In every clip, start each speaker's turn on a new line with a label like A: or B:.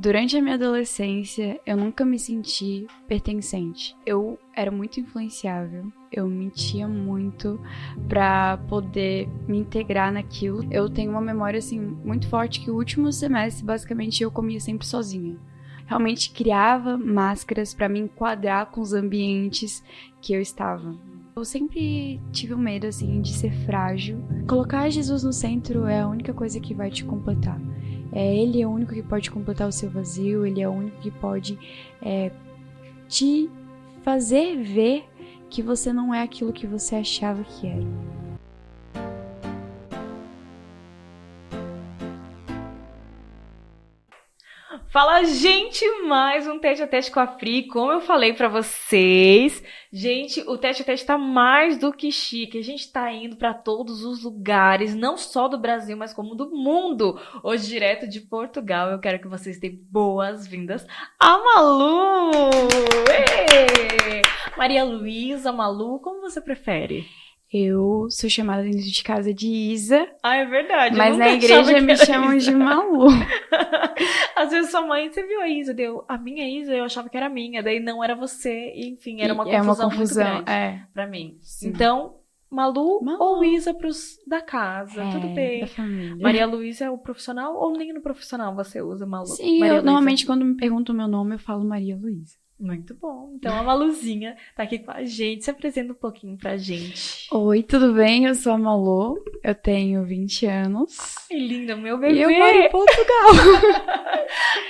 A: Durante a minha adolescência, eu nunca me senti pertencente. Eu era muito influenciável. Eu mentia muito pra poder me integrar naquilo. Eu tenho uma memória, assim, muito forte que o último semestre, basicamente, eu comia sempre sozinha. Realmente criava máscaras pra me enquadrar com os ambientes que eu estava. Eu sempre tive um medo, assim, de ser frágil. Colocar Jesus no centro é a única coisa que vai te completar. Ele é o único que pode completar o seu vazio, ele é o único que pode te fazer ver que você não é aquilo que você achava que era.
B: Fala, gente, mais um Tete a Tete com a Fri. Como eu falei pra vocês, gente, o Tete a Tete tá mais do que chique. A gente tá indo pra todos os lugares, não só do Brasil, mas como do mundo. Hoje, direto de Portugal, eu quero que vocês deem boas-vindas a Malu! Ê! Maria Luísa, Malu, como você prefere?
A: Eu sou chamada dentro de casa de Isa.
B: Ah, é verdade.
A: Mas na igreja me chamam de Malu.
B: Às vezes sua mãe, você viu a Isa, a minha Isa, eu achava que era minha, daí não era você, e, enfim, era uma confusão muito grande pra mim. Sim. Então, Malu ou Isa pros da casa, tudo bem.
A: Da família.
B: Maria Luísa é o profissional ou nem no profissional você usa Malu?
A: Sim, normalmente quando me perguntam o meu nome eu falo Maria Luísa.
B: Muito bom. Então a Maluzinha tá aqui com a gente. Se apresenta um pouquinho pra gente.
A: Oi, tudo bem? Eu sou a Malu. Eu tenho 20 anos.
B: Ai, linda, meu bebê.
A: E eu moro em Portugal.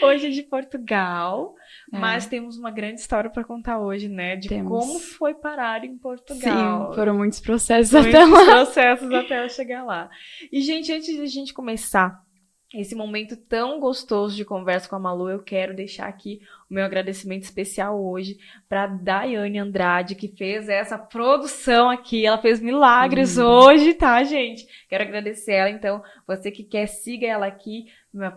B: Hoje é de Portugal. Mas temos uma grande história pra contar hoje, né? De como foi parar em Portugal.
A: Sim, foram muitos processos até eu
B: chegar lá. E, gente, antes de a gente começar esse momento tão gostoso de conversa com a Malu, eu quero deixar aqui o meu agradecimento especial hoje para Daiane Andrade, que fez essa produção aqui. Ela fez milagres hoje, tá, gente? Quero agradecer ela. Então, você que quer, siga ela aqui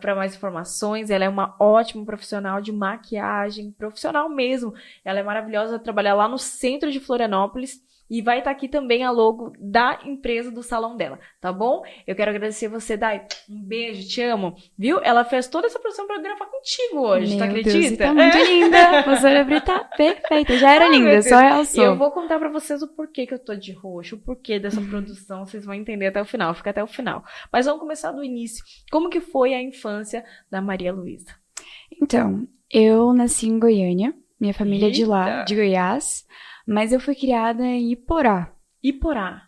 B: para mais informações. Ela é uma ótima profissional de maquiagem, profissional mesmo. Ela é maravilhosa, trabalhar lá no centro de Florianópolis. E vai estar aqui também a logo da empresa do salão dela, tá bom? Eu quero agradecer você, Dai. Um beijo, te amo. Viu? Ela fez toda essa produção pra gravar contigo hoje, tu acredita?
A: Deus, tá muito linda. Você era tá perfeita. Já era linda, só realçou.
B: E eu vou contar pra vocês o porquê que eu tô de roxo, o porquê dessa produção. Vocês vão entender até o final, fica até o final. Mas vamos começar do início. Como que foi a infância da Maria Luísa?
A: Então, eu nasci em Goiânia. Minha família é de lá, de Goiás. Mas eu fui criada em Iporá.
B: Iporá?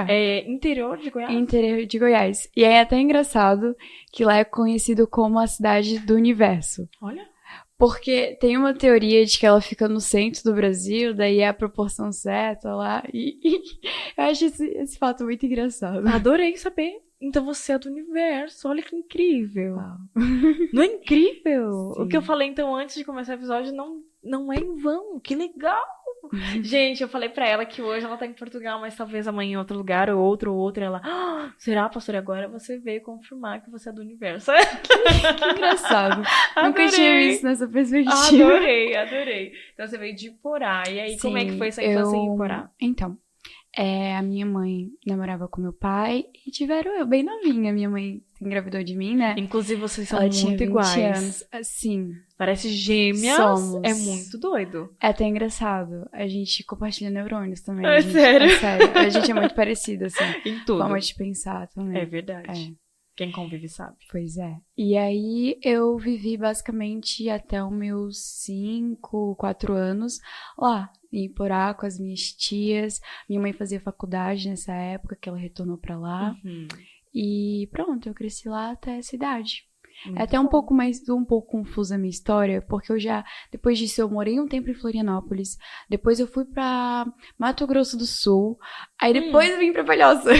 B: É interior de Goiás?
A: Interior de Goiás. E é até engraçado que lá é conhecido como a cidade do universo.
B: Olha.
A: Porque tem uma teoria de que ela fica no centro do Brasil, daí é a proporção certa lá. E eu acho esse fato muito engraçado.
B: Adorei saber. Então você é do universo. Olha que incrível.
A: Uau.
B: Não é incrível?
A: Sim.
B: O que eu falei então antes de começar o episódio não é em vão. Que legal. Gente, eu falei pra ela que hoje ela tá em Portugal, mas talvez amanhã em outro lugar, ou outro. Ela, será, pastora? Agora você veio confirmar que você é do universo.
A: Que engraçado. Nunca tinha visto nessa perspectiva.
B: Adorei. Então você veio de Iporá. E aí, como é que foi essa infância em Iporá?
A: Então, a minha mãe namorava com meu pai e tiveram eu bem novinha. Minha mãe engravidou de mim, né?
B: Inclusive, vocês são
A: ela
B: muito
A: tinha 20
B: iguais.
A: anos. Sim.
B: Parece gêmeas.
A: Somos.
B: É muito doido.
A: É até engraçado. A gente compartilha neurônios também.
B: Sério?
A: É sério. A gente é muito parecida, assim.
B: Em tudo.
A: Forma de pensar também.
B: É verdade. Quem convive sabe.
A: Pois é. E aí eu vivi basicamente até os meus 5, 4 anos lá em Iporá com as minhas tias. Minha mãe fazia faculdade nessa época que ela retornou pra lá. E pronto, eu cresci lá até essa idade. É até um pouco confusa a minha história, porque depois disso eu morei um tempo em Florianópolis, depois eu fui pra Mato Grosso do Sul, aí depois eu vim pra Palhoça.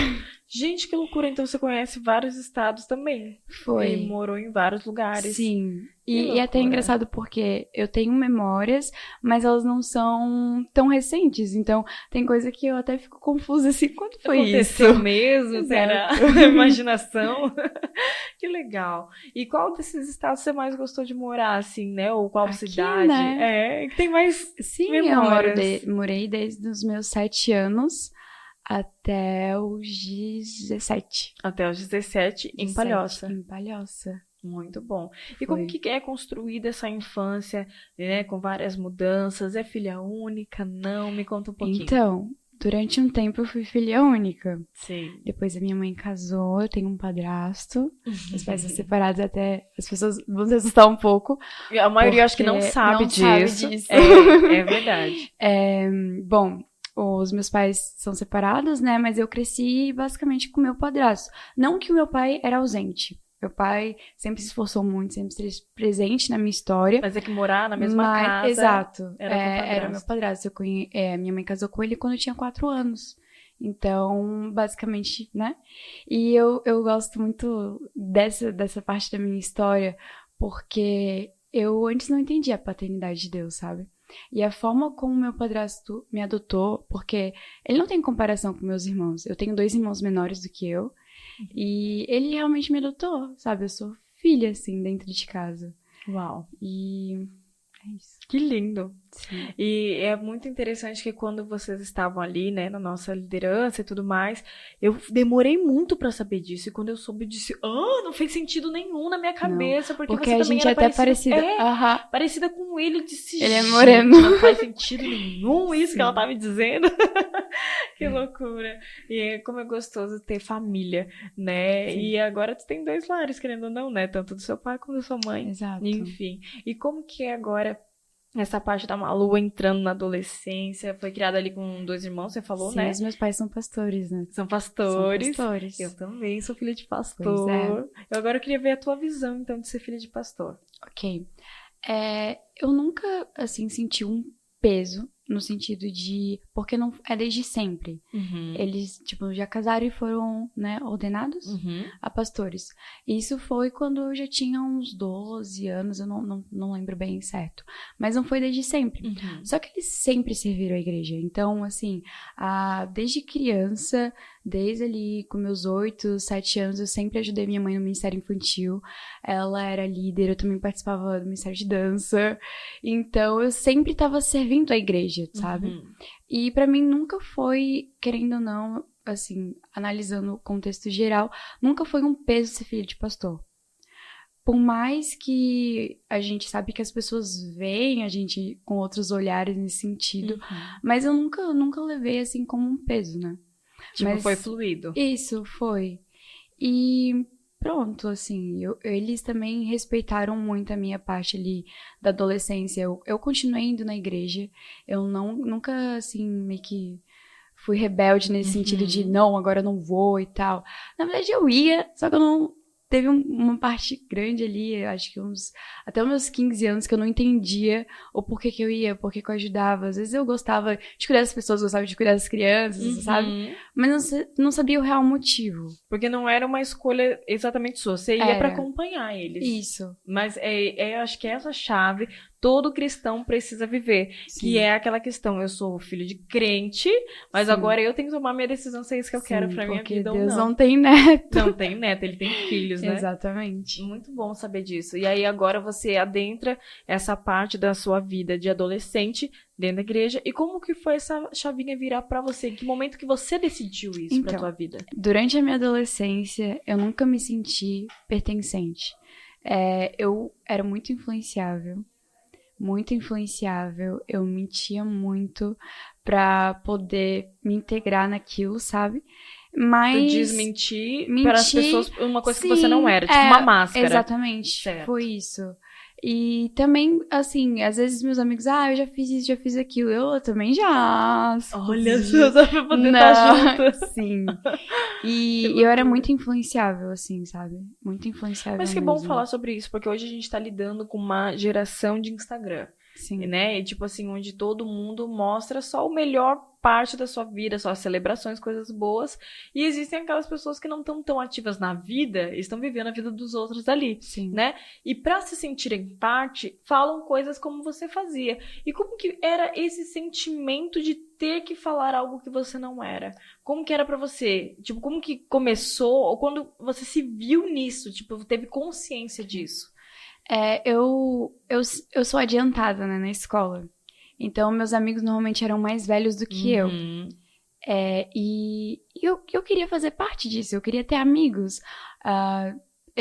B: Gente, que loucura, então você conhece vários estados também.
A: Foi.
B: E morou em vários lugares.
A: Sim. E é até engraçado porque eu tenho memórias, mas elas não são tão recentes. Então, tem coisa que eu até fico confusa assim, quando foi
B: Aconteceu
A: isso?
B: mesmo? Será? Imaginação? Que legal. E qual desses estados você mais gostou de morar, assim, né? Ou qual
A: Aqui,
B: cidade?
A: Né?
B: Que tem mais memórias.
A: Eu morei desde os meus 7 anos até os 17.
B: Até os 17 em Palhoça.
A: Em Palhoça.
B: Muito bom. E
A: Foi.
B: como que é construída essa infância, né, com várias mudanças? É filha única? Não? Me conta um pouquinho.
A: Então, durante um tempo eu fui filha única.
B: Sim.
A: Depois a minha mãe casou, eu tenho um padrasto. Os pais são separados, até as pessoas vão se assustar um pouco.
B: A maioria acho que não
A: porque
B: sabe
A: não
B: disso.
A: sabe disso.
B: É verdade.
A: Bom, os meus pais são separados, né? Mas eu cresci basicamente com o meu padrasto. Não que o meu pai era ausente. Meu pai sempre se esforçou muito, sempre esteve presente na minha história.
B: Mas é que morar na mesma casa.
A: Exato.
B: Era com o padrasto.
A: Era meu padrasto. Minha mãe casou com ele quando eu tinha 4 anos. Então, basicamente, né? E eu gosto muito dessa parte da minha história, porque eu antes não entendia a paternidade de Deus, sabe? E a forma como meu padrasto me adotou, porque ele não tem comparação com meus irmãos. Eu tenho 2 irmãos menores do que eu. E ele realmente me adotou, sabe? Eu sou filha, assim, dentro de casa.
B: Uau.
A: E é isso.
B: Que lindo.
A: Sim.
B: E é muito interessante que quando vocês estavam ali, né, na nossa liderança e tudo mais, eu demorei muito pra saber disso. E quando eu soube, eu disse, não fez sentido nenhum na minha cabeça, porque você
A: a
B: também
A: gente é
B: era
A: até parecida.
B: Parecida com ele. Eu disse,
A: ele é moreno.
B: Não faz sentido nenhum isso que ela tá me dizendo. Que loucura. E como é gostoso ter família, né?
A: Sim.
B: E agora tu tem 2 lares, querendo ou não, né? Tanto do seu pai como da sua mãe.
A: Exato.
B: Enfim. E como que é agora essa parte da Malu entrando na adolescência? Foi criada ali com 2 irmãos, você falou,
A: Sim,
B: né?
A: os meus pais são pastores, né?
B: São pastores.
A: São pastores.
B: Eu também sou filha de pastor.
A: Pois é.
B: Eu agora queria ver a tua visão, então, de ser filha de pastor.
A: Ok. Eu nunca, assim, senti um peso no sentido de... Porque não é desde sempre.
B: Uhum.
A: Eles, tipo, já casaram e foram, né, ordenados a pastores. Isso foi quando eu já tinha uns 12 anos, eu não lembro bem certo. Mas não foi desde sempre.
B: Uhum.
A: Só que eles sempre serviram a igreja. Então, assim, desde criança, desde ali com meus 8, 7 anos, eu sempre ajudei minha mãe no Ministério Infantil. Ela era líder, eu também participava do Ministério de Dança. Então, eu sempre estava servindo a igreja, sabe?
B: Uhum.
A: E pra mim nunca foi, querendo ou não, assim, analisando o contexto geral, nunca foi um peso ser filha de pastor. Por mais que a gente sabe que as pessoas veem a gente com outros olhares nesse sentido, mas eu nunca levei assim como um peso, né?
B: Tipo,
A: mas
B: foi fluido.
A: Isso, foi. E pronto, assim, eles também respeitaram muito a minha parte ali da adolescência. Eu continuei indo na igreja, eu nunca, assim, meio que fui rebelde nesse sentido de, não, agora eu não vou e tal. Na verdade, eu ia, só que eu não... Teve uma parte grande ali, acho que até os meus 15 anos, que eu não entendia o porquê que eu ia, porquê que eu ajudava. Às vezes eu gostava de cuidar das pessoas, gostava de cuidar das crianças, sabe? Mas não sabia o real motivo.
B: Porque não era uma escolha exatamente sua, você ia pra acompanhar eles.
A: Isso.
B: Mas acho que essa chave todo cristão precisa viver.
A: Sim.
B: Que é aquela questão, eu sou filho de crente, mas agora eu tenho que tomar minha decisão se é isso que eu quero pra minha vida ou não.
A: Deus não tem neto.
B: Não tem neto, ele tem filhos, né?
A: Exatamente.
B: Muito bom saber disso. E aí agora você adentra essa parte da sua vida de adolescente dentro da igreja. E como que foi essa chavinha virar pra você? Em que momento que você decidiu isso pra tua vida?
A: Durante a minha adolescência, eu nunca me senti pertencente. Eu era muito influenciável. Eu mentia muito pra poder me integrar naquilo, sabe? Mas...
B: Tu desmentir para as pessoas uma coisa que você não era, tipo uma máscara.
A: Exatamente,
B: certo.
A: Foi isso. E também, assim, às vezes meus amigos, eu já fiz isso, já fiz aquilo. Eu também já.
B: Olha, só pra poder estar junto.
A: Sim. E eu era muito influenciável, assim, sabe? Muito influenciável.
B: Mas que
A: mesmo.
B: bom falar sobre isso, porque hoje a gente tá lidando com uma geração de Instagram.
A: Sim.
B: Né? E tipo assim, onde todo mundo mostra só o melhor parte da sua vida, só as celebrações, coisas boas. E existem aquelas pessoas que não estão tão ativas na vida, estão vivendo a vida dos outros ali.
A: Sim.
B: Né? E pra se sentirem parte, falam coisas como você fazia. E como que era esse sentimento de ter que falar algo que você não era? Como que era pra você? Tipo, como que começou? Ou quando você se viu nisso? Tipo, teve consciência disso?
A: Eu sou adiantada, né, na escola. Então, meus amigos normalmente eram mais velhos do que eu. E eu queria fazer parte disso, eu queria ter amigos.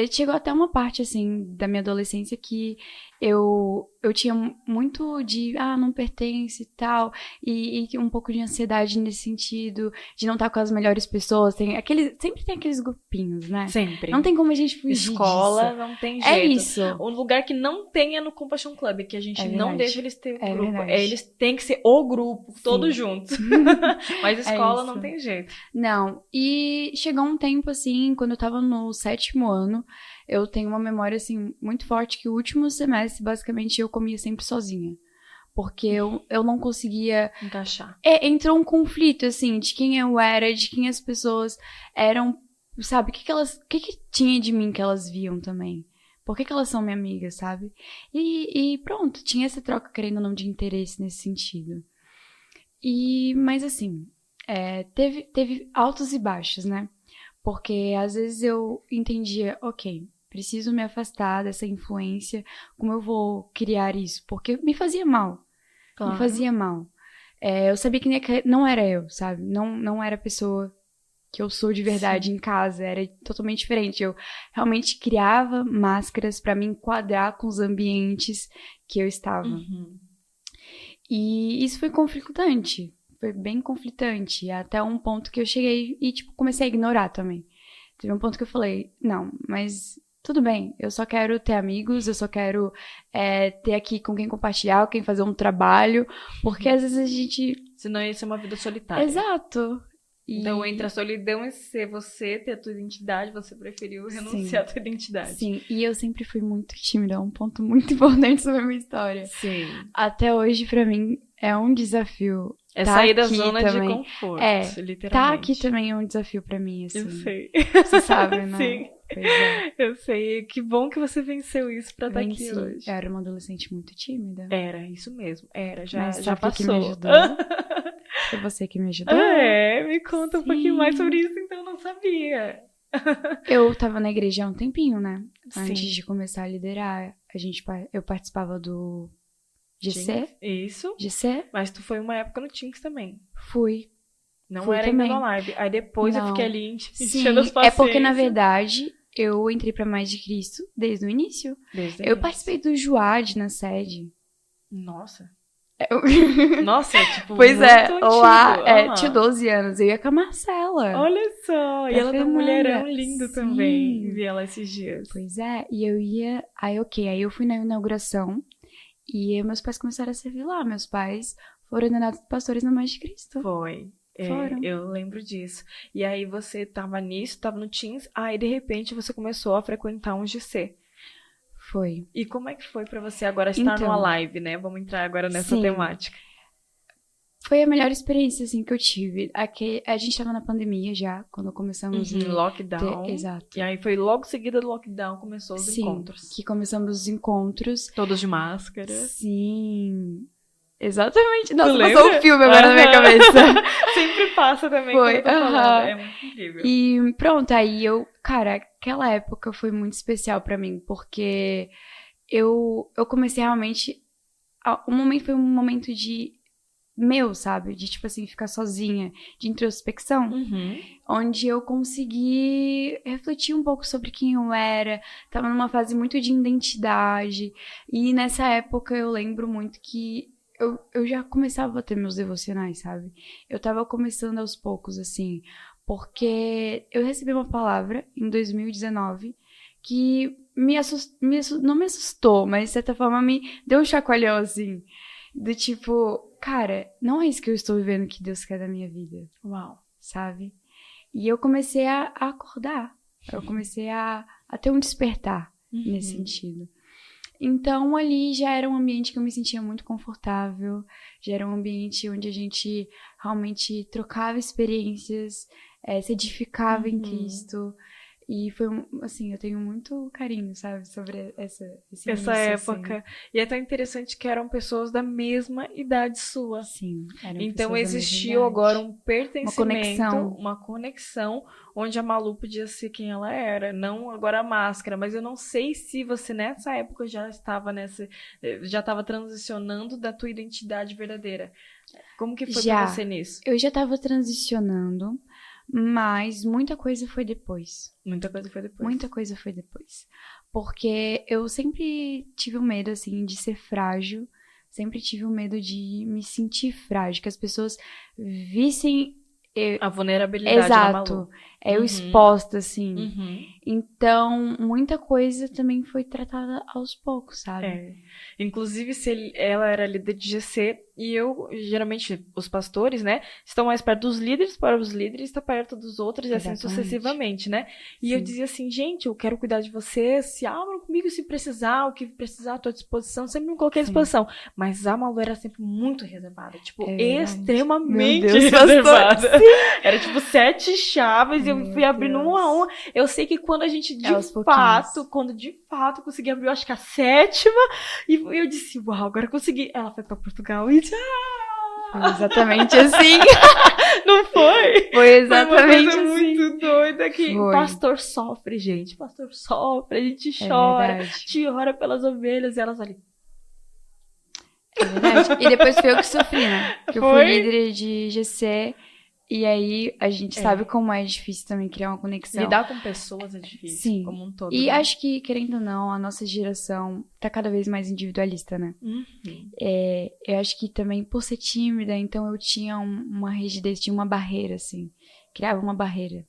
A: ele chegou até uma parte, assim, da minha adolescência que eu tinha muito de, não pertence e tal, e um pouco de ansiedade nesse sentido, de não estar com as melhores pessoas. Sempre tem aqueles grupinhos, né?
B: Sempre.
A: Não tem como a gente fugir
B: Escola,
A: disso.
B: não tem jeito.
A: É isso.
B: Um lugar que não tem é no Compassion Club, que a gente não deixa eles ter grupo.
A: Verdade.
B: Eles têm que ser o grupo, todos juntos. Mas escola não tem jeito.
A: Não. E chegou um tempo, assim, quando eu tava no 7º ano, eu tenho uma memória, assim, muito forte que o último semestre, basicamente, eu comia sempre sozinha. Porque eu não conseguia...
B: encaixar.
A: Entrou um conflito, assim, de quem eu era, de quem as pessoas eram, sabe? O que tinha de mim que elas viam também? Por que elas são minha amiga, sabe? E pronto, tinha essa troca, querendo ou não, de interesse nesse sentido. Mas assim, teve altos e baixos, né? Porque às vezes eu entendia, ok, preciso me afastar dessa influência, como eu vou criar isso? Porque me fazia mal.
B: Claro.
A: Me fazia mal. Eu sabia que não era eu, sabe? Não era a pessoa que eu sou de verdade. Sim. Em casa, era totalmente diferente. Eu realmente criava máscaras pra me enquadrar com os ambientes que eu estava.
B: Uhum.
A: E isso foi conflitante. Foi bem conflitante. Até um ponto que eu cheguei e, comecei a ignorar também. Teve um ponto que eu falei, não, mas tudo bem, eu só quero ter amigos, eu só quero ter aqui com quem compartilhar, com quem fazer um trabalho, porque às vezes a gente...
B: senão ia ser uma vida solitária.
A: Exato.
B: Então, entre a solidão e ser você, ter a tua identidade, você preferiu renunciar à tua identidade.
A: Sim, e eu sempre fui muito tímida, é um ponto muito importante sobre a minha história.
B: Sim.
A: Até hoje, pra mim, é um desafio.
B: Sair da zona de conforto, literalmente.
A: Tá aqui também é um desafio pra mim, assim.
B: Eu sei.
A: Você sabe, né?
B: Sim.
A: Pois é.
B: Eu sei. Que bom que você venceu isso pra estar aqui hoje.
A: Eu era uma adolescente muito tímida.
B: Era, isso mesmo. Já
A: passou.
B: que
A: me ajudou. Foi você que me ajudou?
B: Me conta um pouquinho mais sobre isso, então eu não sabia.
A: Eu tava na igreja há um tempinho, né?
B: Sim.
A: Antes de começar a liderar, eu participava do GC.
B: Isso.
A: GC.
B: Mas tu foi uma época no Teams também.
A: Fui
B: era
A: também.
B: ainda na live. Aí depois eu fiquei ali
A: enchendo as paciências. É porque, na verdade, eu entrei pra Mais de Cristo desde o início. Eu participei do Juad na sede.
B: Nossa.
A: Nossa,
B: pois
A: muito antigo. Lá, tinha 12 anos, eu ia com a Marcela.
B: Olha só, e ela tem um mulherão lindo também, vi ela esses dias.
A: Pois é, e eu ia, aí eu fui na inauguração, e meus pais começaram a servir lá, meus pais foram ordenados pastores na Mais de Cristo.
B: Foi. Eu lembro disso. E aí você tava no Teams, aí de repente você começou a frequentar um GC.
A: Foi.
B: E como é que foi pra você agora estar numa live, né? Vamos entrar agora nessa temática.
A: Foi a melhor experiência, assim, que eu tive. A gente tava na pandemia já, quando começamos
B: lockdown.
A: Exato.
B: E aí foi logo seguida do lockdown, começou os encontros.
A: Que começamos os encontros.
B: Todos de máscara.
A: Sim. Exatamente. Nossa, passou um filme agora na minha cabeça.
B: Sempre passa também. Foi. É muito incrível.
A: E pronto, aí cara, aquela época foi muito especial pra mim, porque eu comecei realmente... foi um momento de... sabe? De, assim, ficar sozinha, de introspecção. Onde eu consegui refletir um pouco sobre quem eu era. Tava numa fase muito de identidade. E nessa época eu lembro muito que eu já começava a ter meus devocionais, sabe? Eu tava começando aos poucos, assim, porque eu recebi uma palavra em 2019 que não me assustou, mas de certa forma me deu um chacoalhão, assim, do tipo, cara, não é isso que eu estou vivendo que Deus quer da minha vida.
B: Uau.
A: Sabe? E eu comecei a acordar, eu comecei a ter um despertar nesse sentido. Então, ali já era um ambiente que eu me sentia muito confortável, já era um ambiente onde a gente realmente trocava experiências, se edificava em Cristo. E foi, assim, eu tenho muito carinho, sabe, sobre essa
B: época.
A: Assim.
B: E é tão interessante que eram pessoas da mesma idade sua.
A: Sim, eram
B: então
A: pessoas
B: existiu agora um pertencimento,
A: uma
B: conexão, onde a Malu podia ser quem ela era. Não agora a máscara, mas eu não sei se você nessa época já estava transicionando da tua identidade verdadeira. Como que foi pra você nisso?
A: Eu já estava transicionando, Mas muita coisa foi depois.
B: Muita coisa foi depois.
A: Muita coisa foi depois. Porque eu sempre tive o medo, assim, de ser frágil. Sempre tive o medo de me sentir frágil. Que as pessoas vissem...
B: A vulnerabilidade da Malu.
A: Exato. Eu exposta, assim.
B: Uhum.
A: Então, muita coisa também foi tratada aos poucos, sabe?
B: É. Inclusive, ela era líder de GC e geralmente, os pastores, né, estão mais perto dos líderes, para os líderes estar perto dos outros e assim
A: Exatamente.
B: sucessivamente, né? E
A: Sim.
B: eu dizia assim, gente, eu quero cuidar de vocês, se abram comigo se precisar, o que precisar à tua disposição, sempre me coloquei à disposição. Mas a Malu era sempre muito reservada, tipo, extremamente
A: Meu Deus,
B: reservada.
A: pastor.
B: Era tipo 7 chaves e eu
A: Meu
B: fui abrindo
A: Deus.
B: uma a uma. Eu sei que quando a gente,
A: Aos pouquinhos.
B: quando de fato consegui abrir, eu acho que a 7ª, e eu disse, uau, agora eu consegui. Ela foi pra Portugal e
A: Foi exatamente assim.
B: não foi?
A: Foi exatamente
B: Foi uma coisa
A: assim.
B: muito doida que o
A: Foi.
B: pastor sofre, gente. O pastor sofre, a gente
A: É
B: chora,
A: verdade.
B: a gente ora pelas ovelhas e elas ali.
A: É verdade. E depois foi eu que sofri, né? Porque eu fui
B: Foi?
A: líder de GC. E aí a gente sabe como é difícil também criar uma conexão.
B: Lidar com pessoas é difícil,
A: Sim.
B: como um todo.
A: E
B: né?
A: acho que, querendo ou não, a nossa geração tá cada vez mais individualista, né?
B: Uhum.
A: Eu acho que também, por ser tímida, então eu tinha uma rigidez, tinha uma barreira, assim. Criava uma barreira.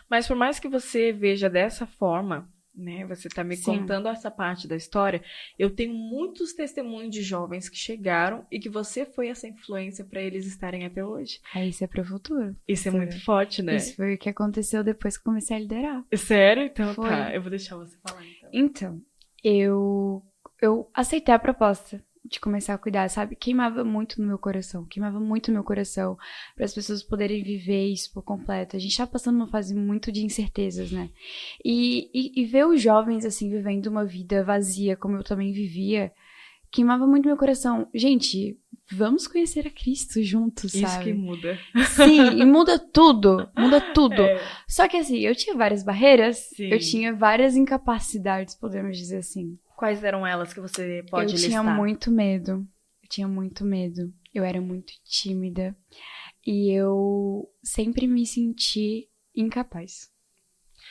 B: Mas por mais que você veja dessa forma, né, você tá me
A: Sim.
B: contando essa parte da história, eu tenho muitos testemunhos de jovens que chegaram e que você foi essa influência para eles estarem até hoje.
A: Aí isso é pro futuro.
B: Isso é
A: Foi.
B: muito forte, né?
A: Isso foi o que aconteceu depois que eu comecei a liderar.
B: Sério? Então
A: Foi.
B: tá, eu vou deixar você falar então.
A: Então, eu aceitei a proposta de começar a cuidar, sabe? Queimava muito no meu coração, para as pessoas poderem viver isso por completo. A gente tá passando uma fase muito de incertezas, né? E ver os jovens, assim, vivendo uma vida vazia, como eu também vivia, queimava muito meu coração. Gente, vamos conhecer a Cristo juntos, sabe?
B: Isso que muda.
A: Sim, e muda tudo,
B: É.
A: Só que assim, eu tinha várias barreiras,
B: Sim.
A: eu tinha várias incapacidades, podemos dizer assim.
B: Quais eram elas que você pode listar?
A: Eu tinha muito medo, eu era muito tímida e eu sempre me senti incapaz.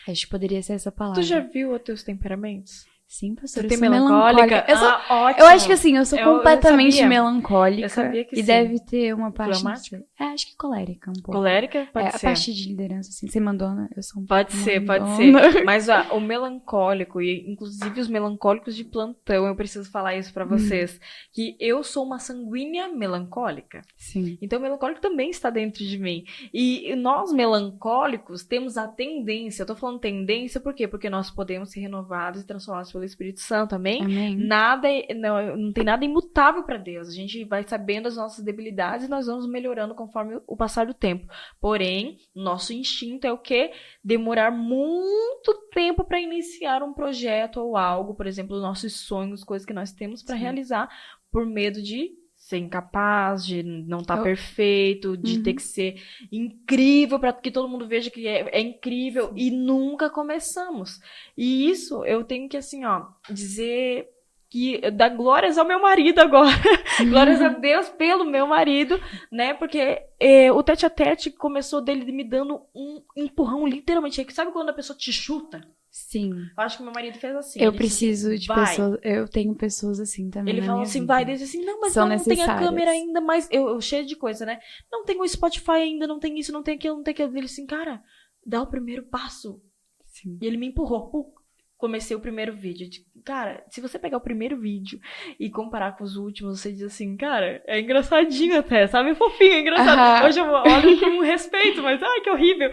A: Acho que poderia ser essa palavra.
B: Tu já viu os teus temperamentos?
A: Sim,
B: Você
A: professora,
B: tem
A: eu sou
B: melancólica?
A: Eu
B: Ótimo.
A: acho que assim, eu sou
B: Eu
A: completamente
B: sabia.
A: melancólica.
B: Eu sabia que
A: e
B: sim.
A: deve ter uma parte...
B: Fleumática?
A: acho que colérica um pouco.
B: Colérica? Pode
A: A
B: ser.
A: parte de liderança, assim, ser mandona, eu sou um
B: Pode
A: pouco
B: ser.
A: mandona.
B: Mas o melancólico, e inclusive os melancólicos de plantão, eu preciso falar isso pra vocês, que eu sou uma sanguínea melancólica.
A: Sim.
B: Então o melancólico também está dentro de mim. E nós melancólicos temos a tendência, eu tô falando tendência por quê? Porque nós podemos ser renovados e transformados pelo Espírito Santo, amém?
A: Amém.
B: Não tem nada imutável para Deus. A gente vai sabendo as nossas debilidades e nós vamos melhorando conforme o passar do tempo. Porém, nosso instinto é o quê? Demorar muito tempo para iniciar um projeto ou algo, por exemplo, nossos sonhos, coisas que nós temos para realizar, por medo de ser incapaz, de não estar perfeito, de ter que ser incrível para que todo mundo veja que é incrível. E nunca começamos. E isso eu tenho que, assim, dizer que dar glórias ao meu marido agora. Glórias a Deus pelo meu marido, né? Porque o tete-a-tete começou dele me dando um empurrão, literalmente. Sabe quando a pessoa te chuta?
A: Sim.
B: Eu acho que meu marido fez assim.
A: Eu
B: ele
A: preciso
B: disse,
A: de
B: vai.
A: pessoas. Eu tenho pessoas assim também.
B: Ele
A: na
B: falou
A: minha
B: assim,
A: vida.
B: vai, desde assim, não, mas
A: São
B: não tem a
A: necessárias.
B: câmera ainda, mas eu cheio de coisa, né? Não tem o Spotify ainda, não tem isso, não tem aquilo, não tem aquilo. Ele assim, cara, dá o primeiro passo.
A: Sim.
B: E ele me empurrou. Comecei o primeiro vídeo. Cara, se você pegar o primeiro vídeo e comparar com os últimos, você diz assim, cara, é engraçadinho até, sabe? Fofinho, é engraçado. Hoje eu olho com respeito, mas ai, que horrível.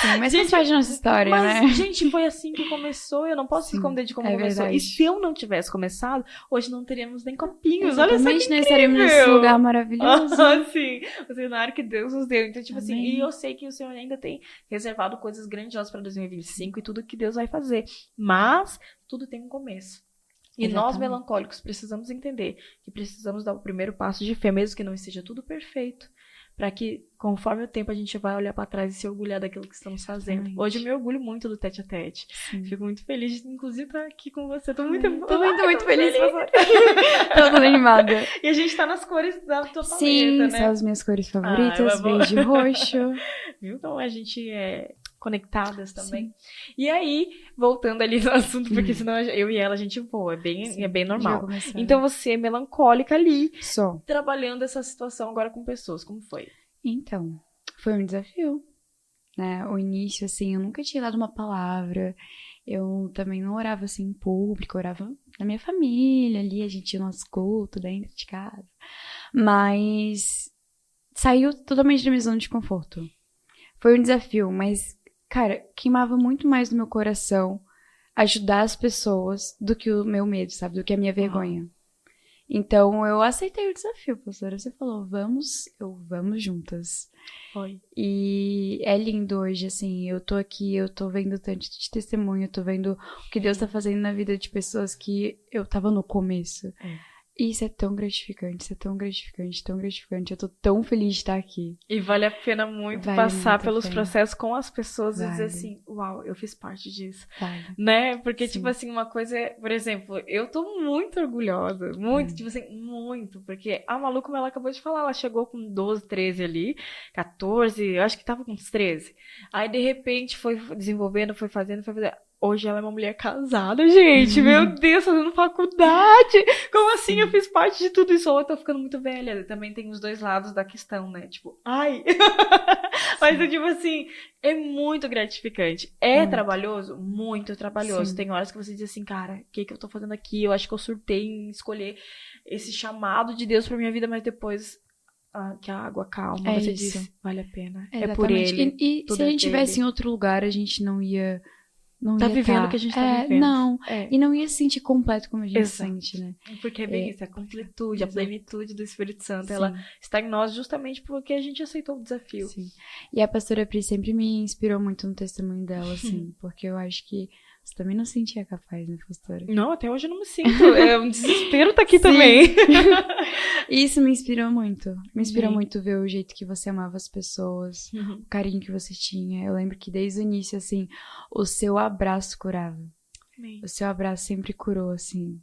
A: Sim, mas gente, faz nossa história,
B: mas,
A: né?
B: gente, foi assim que começou. Eu não posso esconder de como começou.
A: Verdade.
B: E se eu não tivesse começado, hoje não teríamos nem copinhos. Olha só que incrível.
A: Nós estaríamos nesse lugar maravilhoso.
B: Sim, o cenário que Deus nos deu. Então, tipo
A: Amém.
B: assim, e eu sei que o Senhor ainda tem reservado coisas grandiosas para 2025 e tudo que Deus vai fazer. Mas tudo tem um começo. E
A: Exatamente.
B: nós, melancólicos, precisamos entender que precisamos dar o primeiro passo de fé, mesmo que não esteja tudo perfeito. para que conforme o tempo a gente vai olhar para trás e se orgulhar daquilo que estamos fazendo.
A: Exatamente.
B: Hoje eu me orgulho muito do tete a tete.
A: Sim.
B: Fico muito feliz de, inclusive, estar aqui com você. Tô muito
A: feliz. Tô toda animada.
B: E a gente tá nas cores da tua
A: Sim,
B: paleta, né?
A: são as minhas cores favoritas, verde e roxo.
B: Viu? Então a gente é conectadas também. Sim. E aí, voltando ali no assunto, porque senão eu e ela a gente voa, é bem normal. Então você é melancólica ali,
A: Só
B: trabalhando essa situação agora com pessoas, como foi?
A: Então, foi um desafio, né? O início, assim, eu nunca tinha dado uma palavra, eu também não orava assim em público, eu orava na minha família ali, a gente ia no nosso culto dentro de casa, mas saiu totalmente da minha zona de conforto. Foi um desafio, mas, cara, queimava muito mais no meu coração ajudar as pessoas do que o meu medo, sabe? Do que a minha vergonha. Então, eu aceitei o desafio, pastora. Você falou, vamos juntas.
B: Foi.
A: E é lindo hoje, assim, eu tô aqui, eu tô vendo tanto de testemunho, eu tô vendo o que Deus tá fazendo na vida de pessoas que eu tava no começo. E isso é tão gratificante, tão gratificante. Eu tô tão feliz de estar aqui.
B: E vale a pena muito passar pelos processos com as pessoas e dizer assim, uau, eu fiz parte disso. Né? Porque, tipo assim, uma coisa é, por exemplo, eu tô muito orgulhosa, tipo assim, muito, porque a Malu, como ela acabou de falar, ela chegou com 12, 13 ali, 14, eu acho que tava com uns 13. Aí, de repente, foi desenvolvendo, foi fazendo. Hoje ela é uma mulher casada, gente. Meu Deus, fazendo faculdade. Como assim? Eu fiz parte de tudo isso. Ou eu tô ficando muito velha. Também tem os dois lados da questão, né? Tipo, ai. Mas é tipo assim, é muito gratificante. É trabalhoso? Muito trabalhoso. Tem horas que você diz assim, cara, o que eu tô fazendo aqui? Eu acho que eu surtei em escolher esse chamado de Deus pra minha vida, mas depois que a água calma, você diz, vale a pena.
A: Exatamente.
B: É por ele.
A: E se a gente estivesse em outro lugar, a gente não ia
B: vivendo o que a gente tá vivendo.
A: Não. E não ia se sentir completo como a gente sente, né?
B: Porque é bem isso, a completude, a plenitude do Espírito Santo, ela está em nós justamente porque a gente aceitou o desafio.
A: Sim. E a pastora Pri sempre me inspirou muito no testemunho dela, assim, porque eu acho que você também não se sentia capaz, né, pastora?
B: Não, até hoje eu não me sinto. É um desespero tá aqui também.
A: Isso me inspirou muito. Me inspirou muito ver o jeito que você amava as pessoas, o carinho que você tinha. Eu lembro que desde o início, assim, o seu abraço curava. O seu abraço sempre curou, assim.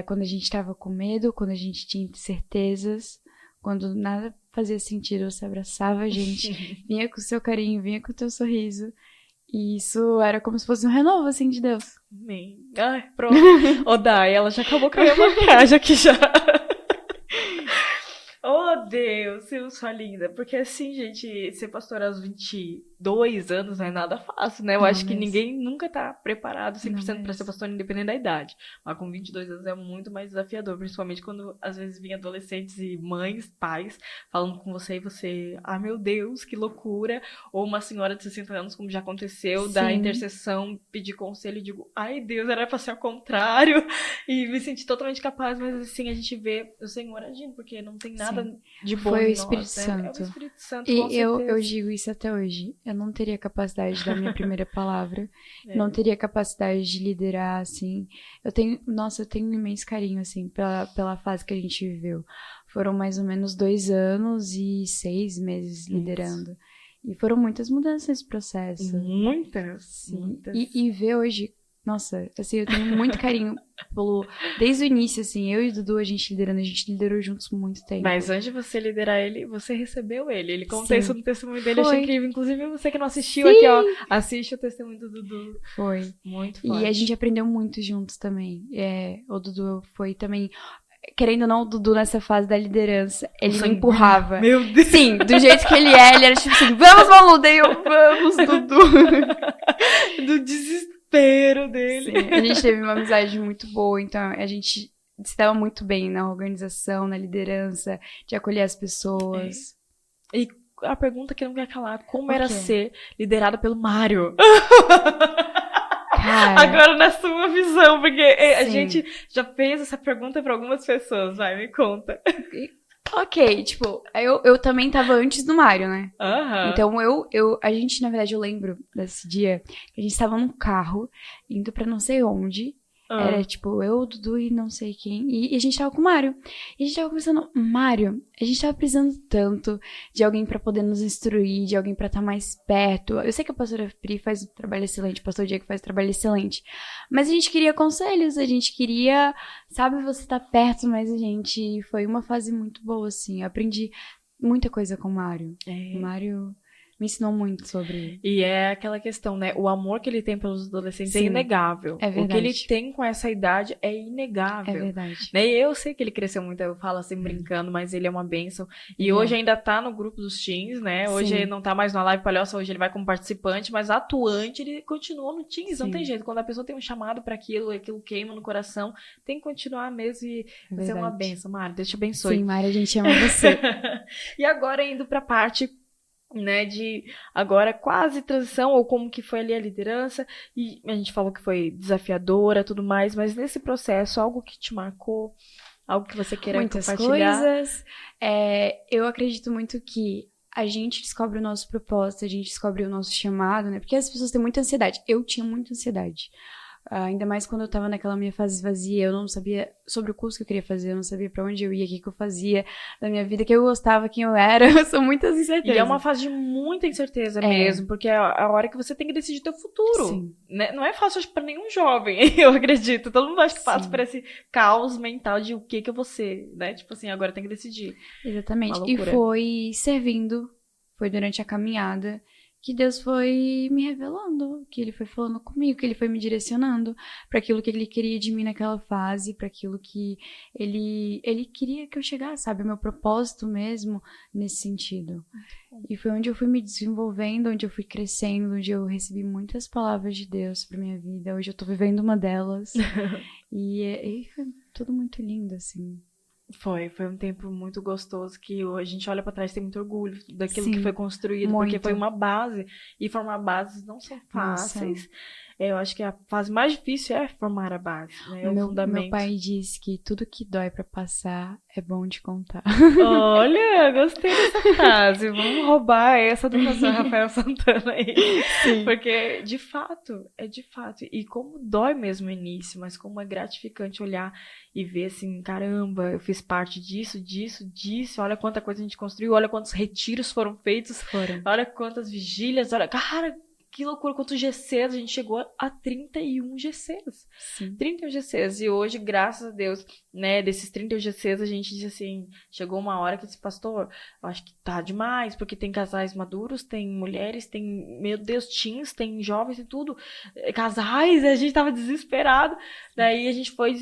A: Quando a gente tava com medo, quando a gente tinha certezas, quando nada fazia sentido, você abraçava a gente, vinha com o seu carinho, vinha com o teu sorriso. E isso era como se fosse um renovo, assim, de Deus.
B: Amém. Ai, pronto. Dai, ela já acabou com a minha maquiagem aqui já. Oh, Deus, sua linda. Porque assim, gente, ser pastora aos 22 anos não é nada fácil, né? Eu acho que ninguém nunca tá preparado 100% pra ser pastor, independente da idade. Mas com 22 anos é muito mais desafiador, principalmente quando às vezes vem adolescentes e mães, pais, falando com você e você, meu Deus, que loucura. Ou uma senhora de 60 anos, como já aconteceu, da intercessão, pedir conselho e digo, ai Deus, era pra ser ao contrário. E me senti totalmente capaz, mas assim, a gente vê o Senhor agindo, porque não tem nada de bom.
A: Foi o
B: em
A: Espírito
B: nós,
A: Santo.
B: Né? É o Espírito Santo,
A: e eu digo isso até hoje. Eu não teria capacidade de dar minha primeira palavra. Não teria capacidade de liderar, assim. Eu tenho um imenso carinho, assim, pela fase que a gente viveu. Foram mais ou menos 2 anos e 6 meses liderando. E foram muitas mudanças nesse processo.
B: Muitas.
A: E ver hoje... Nossa, assim, eu tenho muito carinho desde o início, assim, eu e o Dudu, a gente liderou juntos muito tempo.
B: Mas antes de você liderar ele, você recebeu ele. Ele conta isso no testemunho dele, achei incrível. Inclusive, você que não assistiu aqui, assiste o testemunho do Dudu.
A: Foi.
B: Muito forte.
A: E a gente aprendeu muito juntos também. O Dudu foi também... Querendo ou não, o Dudu nessa fase da liderança, ele me empurrava.
B: Meu Deus!
A: Sim, do jeito que ele era tipo assim, vamos, Malu, daí eu, vamos, Dudu.
B: Do desespero dele.
A: Sim, a gente teve uma amizade muito boa, então a gente se dava muito bem na organização, na liderança, de acolher as pessoas.
B: E a pergunta que não quer calar, como era ser liderada pelo Mário?
A: Cara,
B: agora na sua visão, porque a gente já fez essa pergunta pra algumas pessoas, vai, me conta.
A: Ok, tipo, eu também tava antes do Mário, né?
B: Então
A: a gente, na verdade, eu lembro desse dia, que a gente tava num carro, indo pra não sei onde, Era, tipo, eu, o Dudu e não sei quem. E a gente tava com o Mário. E a gente tava conversando, Mário, a gente tava precisando tanto de alguém pra poder nos instruir, de alguém pra estar mais perto. Eu sei que a pastora Pri faz um trabalho excelente, o pastor Diego faz um trabalho excelente. Mas a gente queria conselhos, a gente queria, sabe, você tá perto, mas a gente... Foi uma fase muito boa, assim. Eu aprendi muita coisa com o Mário. O Mário me ensinou muito sobre...
B: E é aquela questão, né? O amor que ele tem pelos adolescentes é
A: Sim,
B: inegável.
A: é
B: O que
A: verdade.
B: ele tem com essa idade é inegável.
A: É verdade.
B: Né? E eu sei que ele cresceu muito, eu falo assim brincando, mas ele é uma bênção. E
A: Ele
B: hoje
A: é.
B: ainda tá no grupo dos teens, né? Hoje
A: Sim.
B: ele não tá mais na Live Palhoça, hoje ele vai como participante, mas atuante ele continua no teens, não
A: Sim.
B: tem jeito. Quando a pessoa tem um chamado pra aquilo, aquilo queima no coração, tem que continuar mesmo e ser uma
A: Verdade.
B: bênção. Mário, Deus te abençoe.
A: Sim, Mário, a gente ama você.
B: E agora indo pra parte, né, de agora quase transição, ou como que foi ali a liderança, e a gente falou que foi desafiadora, tudo mais, mas nesse processo, algo que te marcou, algo que você queira
A: Muitas
B: compartilhar?
A: coisas. Eu acredito muito que a gente descobre o nosso propósito, a gente descobre o nosso chamado, né? Porque as pessoas têm muita ansiedade. Eu tinha muita ansiedade. Ainda mais quando eu tava naquela minha fase vazia, eu não sabia sobre o curso que eu queria fazer, eu não sabia pra onde eu ia, o que eu fazia da minha vida, que eu gostava, quem eu era, são muitas incertezas.
B: E é uma fase de muita incerteza mesmo, porque é a hora que você tem que decidir teu futuro.
A: Sim.
B: Né? Não é fácil, acho que pra nenhum jovem, eu acredito. Todo mundo acha que passa
A: Sim.
B: por esse caos mental de o que eu vou ser, né? Tipo assim, agora tem que decidir.
A: Exatamente.
B: Uma
A: E
B: loucura.
A: foi servindo, foi durante a caminhada, que Deus foi me revelando, que Ele foi falando comigo, que Ele foi me direcionando para aquilo que Ele queria de mim naquela fase, para aquilo que Ele queria que eu chegasse, sabe? O meu propósito mesmo nesse sentido. E foi onde eu fui me desenvolvendo, onde eu fui crescendo, onde eu recebi muitas palavras de Deus para minha vida. Hoje eu tô vivendo uma delas. e foi tudo muito lindo, assim.
B: Foi um tempo muito gostoso que a gente olha pra trás e tem muito orgulho daquilo
A: Sim,
B: que foi construído,
A: muito.
B: porque foi uma base, e formar bases não são fáceis.
A: Não são.
B: Eu acho que a fase mais difícil é formar a base, né? O fundamento.
A: Meu pai diz que tudo que dói pra passar é bom de contar.
B: Olha, gostei dessa frase. Vamos roubar essa do pastor Rafael Santana aí.
A: Sim.
B: Porque, de fato, é de fato. E como dói mesmo o início, mas como é gratificante olhar e ver assim, caramba, eu fiz parte disso, olha quanta coisa a gente construiu, olha quantos retiros foram feitos, olha quantas vigílias, olha, cara, que loucura, quantos GCs, a gente chegou a 31 GCs.
A: Sim.
B: 31 GCs. E hoje, graças a Deus, né, desses 31 GCs, a gente diz assim, chegou uma hora que disse, pastor, eu acho que tá demais, porque tem casais maduros, tem mulheres, tem, meu Deus, teens, tem jovens e tudo, casais, a gente tava desesperado. Daí a gente foi,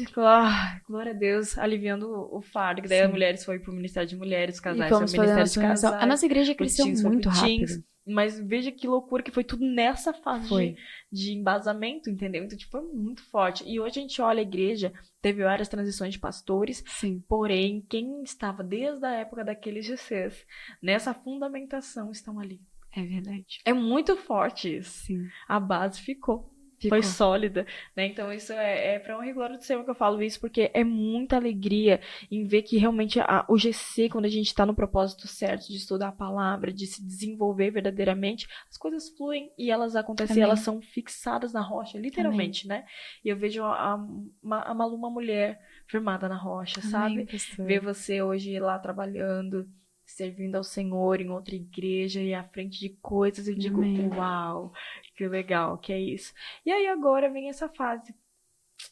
B: glória a Deus, aliviando o fardo, que daí as mulheres foi pro Ministério de Mulheres, os casais foi pro Ministério de Casais.
A: A nossa igreja cresceu muito rápido.
B: Mas veja que loucura que foi tudo nessa fase de embasamento, entendeu? Então, tipo, foi muito forte. E hoje a gente olha a igreja, teve várias transições de pastores,
A: sim,
B: porém, quem estava desde a época daqueles GCs, nessa fundamentação, estão ali.
A: É verdade.
B: É muito forte isso.
A: Sim.
B: A base ficou. Foi sólida, né? Então isso é pra honra e glória do Senhor que eu falo isso, porque é muita alegria em ver que realmente o GC, quando a gente tá no propósito certo de estudar a palavra, de se desenvolver verdadeiramente, as coisas fluem e elas acontecem,
A: Amém.
B: elas são fixadas na rocha, literalmente,
A: Amém.
B: né? E eu vejo a Malu uma mulher firmada na rocha,
A: Amém,
B: sabe?
A: pastor.
B: Ver você hoje lá trabalhando, servindo ao Senhor em outra igreja e à frente de coisas, eu digo,
A: Amém.
B: uau, que legal, que é isso. E aí agora vem essa fase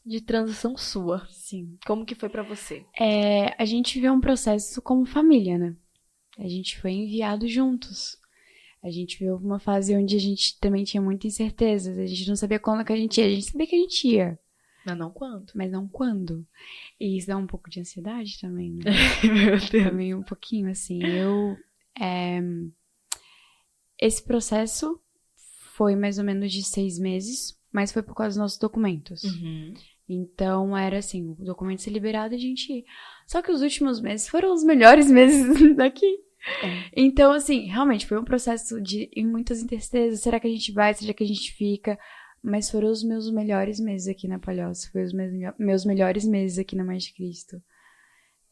B: de transição sua.
A: Sim.
B: Como que foi pra você?
A: A gente vê um processo como família, né? A gente foi enviado juntos. A gente viu uma fase onde a gente também tinha muitas incertezas. A gente não sabia quando que a gente ia. A gente sabia que a gente ia.
B: Mas não quando.
A: Mas não quando. E isso dá um pouco de ansiedade também, né?
B: Meu Deus.
A: Também um pouquinho, assim. Esse processo foi mais ou menos de 6 meses, mas foi por causa dos nossos documentos.
B: Uhum.
A: Então, era assim, o documento ser liberado e a gente ir. Só que os últimos meses foram os melhores meses daqui. Então, assim, realmente foi um processo de muitas incertezas. Será que a gente vai? Será que a gente fica? Mas foram os meus melhores meses aqui na Palhoça. Foi os meus melhores meses aqui na Mais de Cristo.